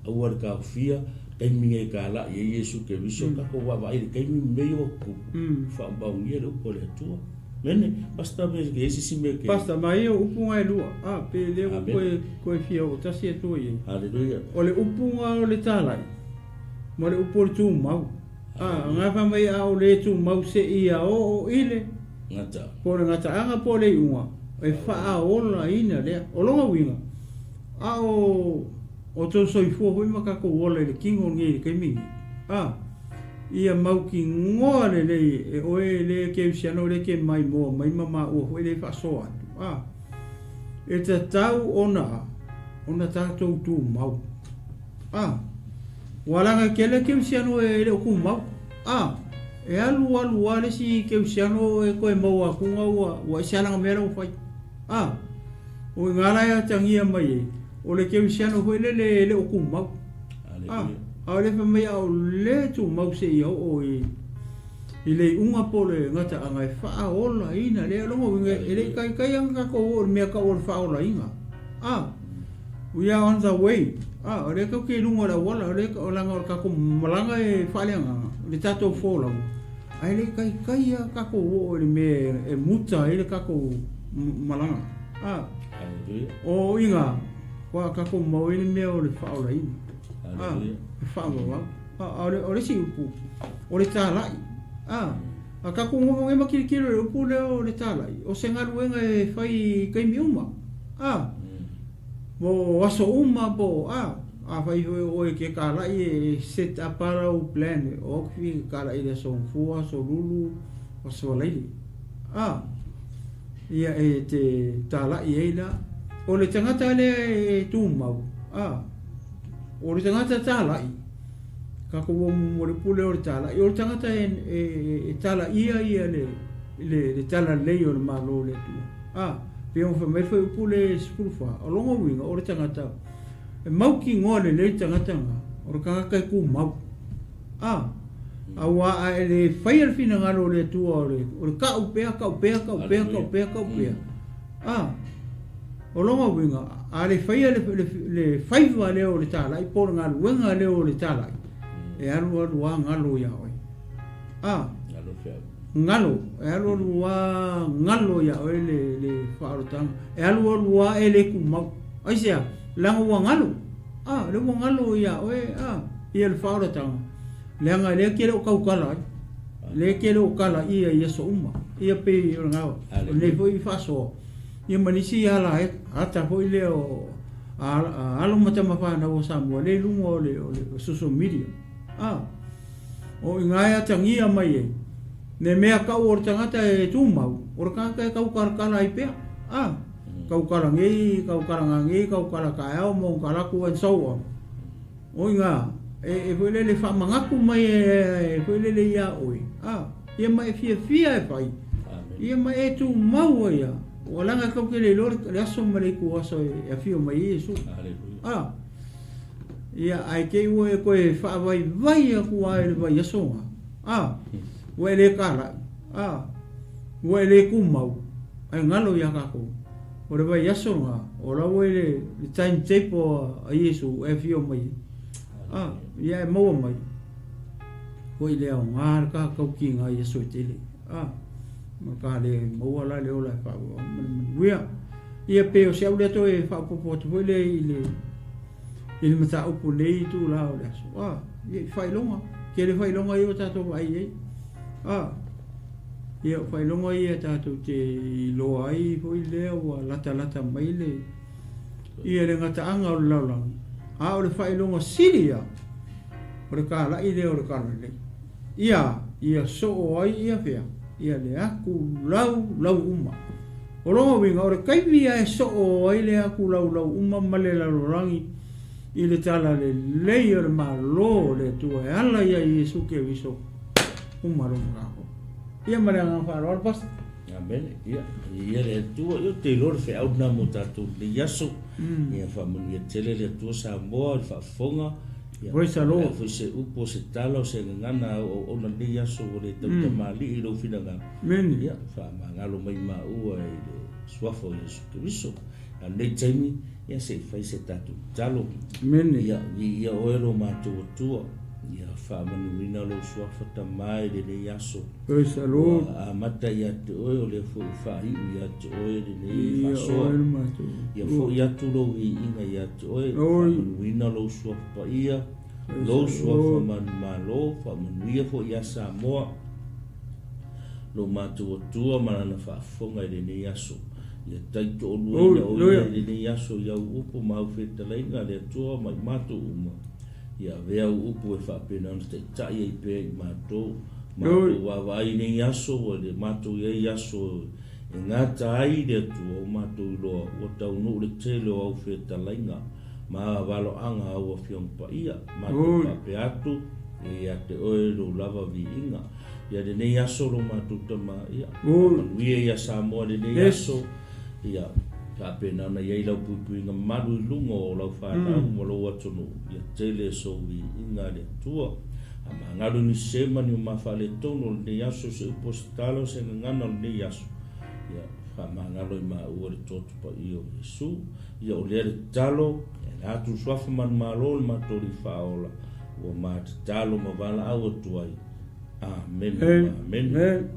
Au ar ka fia kai minge ka la ye Yesu ke viso ka ko wa vai kai mi meio ku fa ba un ye ko le tu Mene, basta me ke esi sime ke. Basta mai o upunga e lua. Pe leo koe fia o tasi e tui e. Hallelujah. O le upunga o le tālai. Mo le upo le tū mau. Ngā whamai a o le tū mau se ia o ile. Ngata. Po le ngata anga po le unga. E wha ola ina lea. O longa winga. O tō soifua hui makako ola le kingo ngi le keimingi. Ia mau ki ngoa le e oe le ke usiano le ke mai moa mai mama ua hui le whasoa atu. E te tau ona tātou tū mau. Walanga ke le ke usiano e le oku mau. E alu wale si ke usiano e koe mau a kunga ua isiananga mera u whai. O ngarai a tangia mai e. O le ke usiano hui le oku mau. A le whamai au le tu mau se i au i le unga po le ngata anga e wha ola ina le longa winga e le kai anga kako o mea ka o le wha ola inga. We are on the way. O le kau ke lunga la wala o le o langa o kako malanga e whaleanga le tato wholau. Ai le kai a kako o le mea e muta e le kako malanga. O inga kwa kako mau e le mea o le wha ola inga. Whaamawa. O le si upu. O le tālai. A kako ngomong e makirikiro le upu leo le tālai. O se ngaruenga e whai kaimi uma. Mo aso uma po. A whai hoe oe ke kālai e set aparau plan. O ki kālai le so mfua, so lulu, o so leili. Ia e te tālai eila. O le tangata le e tūmau. O le tangata tālai, kako mo le pule o le tālai, o le tangata e tāla ia le tāla lei o le malo le tua. Pe o whamai whai upule spurufa, o longa winga o le tangata, e mau ki ngoa le le tangata nga, o le kakakai ku mau. Awa a le whai alfina ngalo le tua o le ka upea. O longa winga, a le whaia le whaiva leo le tālai, pōra ngā luenga leo le tālai. E alu a ngalo ia oi. Ngalo, e alu a ngalo ia oi le whaarotanga. E alu a e le kumau. Aisea, langa ua ngalo. Le ua ngalo ia oi, ia le whaarotanga. Leanga le kere o kaukala. Le kere o kala ia so uma. Ia pe i o ngawa. Le fo i whasoa. Ia manisi ala e ata hoi leo alo matama whana o Samoa le lunga o le social media. O ingai atangia mai e. Ne mea kau o tangata e tūmau. O kaka e kau karakana i pea. Kau karangei, kau karangangei, kau karakaeo mo karaku and so on. O inga e hoi le whamangaku mai e hoi le ia oi. Ia mai fia e pai. Ia mai e tūmau ia. O langa kau ke le lori, le aso maliku aso e fio mai Iesu. Ia ai kei ua e koe whaavai vai a kua e le vai asonga. Ua e le kāra. Ua e le kumau. Ai ngalo ia kako. O le vai asonga. O lau e le time tape a Iesu e fio mai. Ia e maua mai. Koi leo ngāra ka kau ki ngā Iesu e tele. Maka le maua la le ola whaua wia ia pe o se au le to e whaupopo te hoi le i le mata upo nei tu la o le aso ia whailonga ke le whailonga i o tātou ai ei ia whailonga i a tātou te loa ai hoi leo a lata mai le ia le ngata anga o le laulang o le whailonga siria o le kāla i le o le kāla le ia so o ai ia whea ia le aku lau uma. O longa winga, o le kaimi e so o ai le aku lau uma male la lorangi i le tala le lei o le malo le tua e ala ia Iesu ke viso uma ronga kako. Ia mare anga whaaro al pasta. Amen, ia le tua, io te lor fe au na mo tatu le yaso, ia whamunu ia tele le tua sa moa, le whaafonga, Praise the Lord. Foi se upo se talo se ngana o na ni yaso o le tau mali i lo fina nga. Amen. Ia, fa ngalo mai ma ua i le swafo Yesu Kristo. A nei taimi, ia se fai se tatu talo. Amen. Ia oero ma tua tua. ia whaamanuina lo suafata mai le ne aso. Praise the Lord. A mata ia te oe o le fu whai ia te oe le ne whasoa. Ia fu ia tu lo i inga ia te oe. Whaamanuina lo suafata ia. Lo suafa manu malo, whaamanuia fu ia Samoa. Lo mātua tua marana whaafonga i le ne aso. Ia taito o luina o ia le ne aso iau upo mau whetalainga le atua mai mātu uma. Ia vea upu e whapena ana te tai e pe i mātou. Mātou wawai ne aso o le mātou i aso e ngā tai le atua o mātou loa o tau no le tele o au whetalainga. Mā walo anga au a whiongpa ia. Mātou whape atu e ia te oe lo lava vi inga. Ia le nei aso lo mātou tama ia. Manuia ia Samoa le nei aso. Ia whapena ana iei lau pupui ngā maru I lunga o lau whanau mo lau atonu. Ia tele so vi inga le atua. A ma ngaru ni semani o mawhale tono le nei aso se upostalo se ngana le nei aso. Ia whamangalo I maa ua le totupa I o Jesu. Ia o lea le talo. Ia atu swafa man malo le matori whaola. Ua maa te talo ma wala au atuai. Amen. Amen.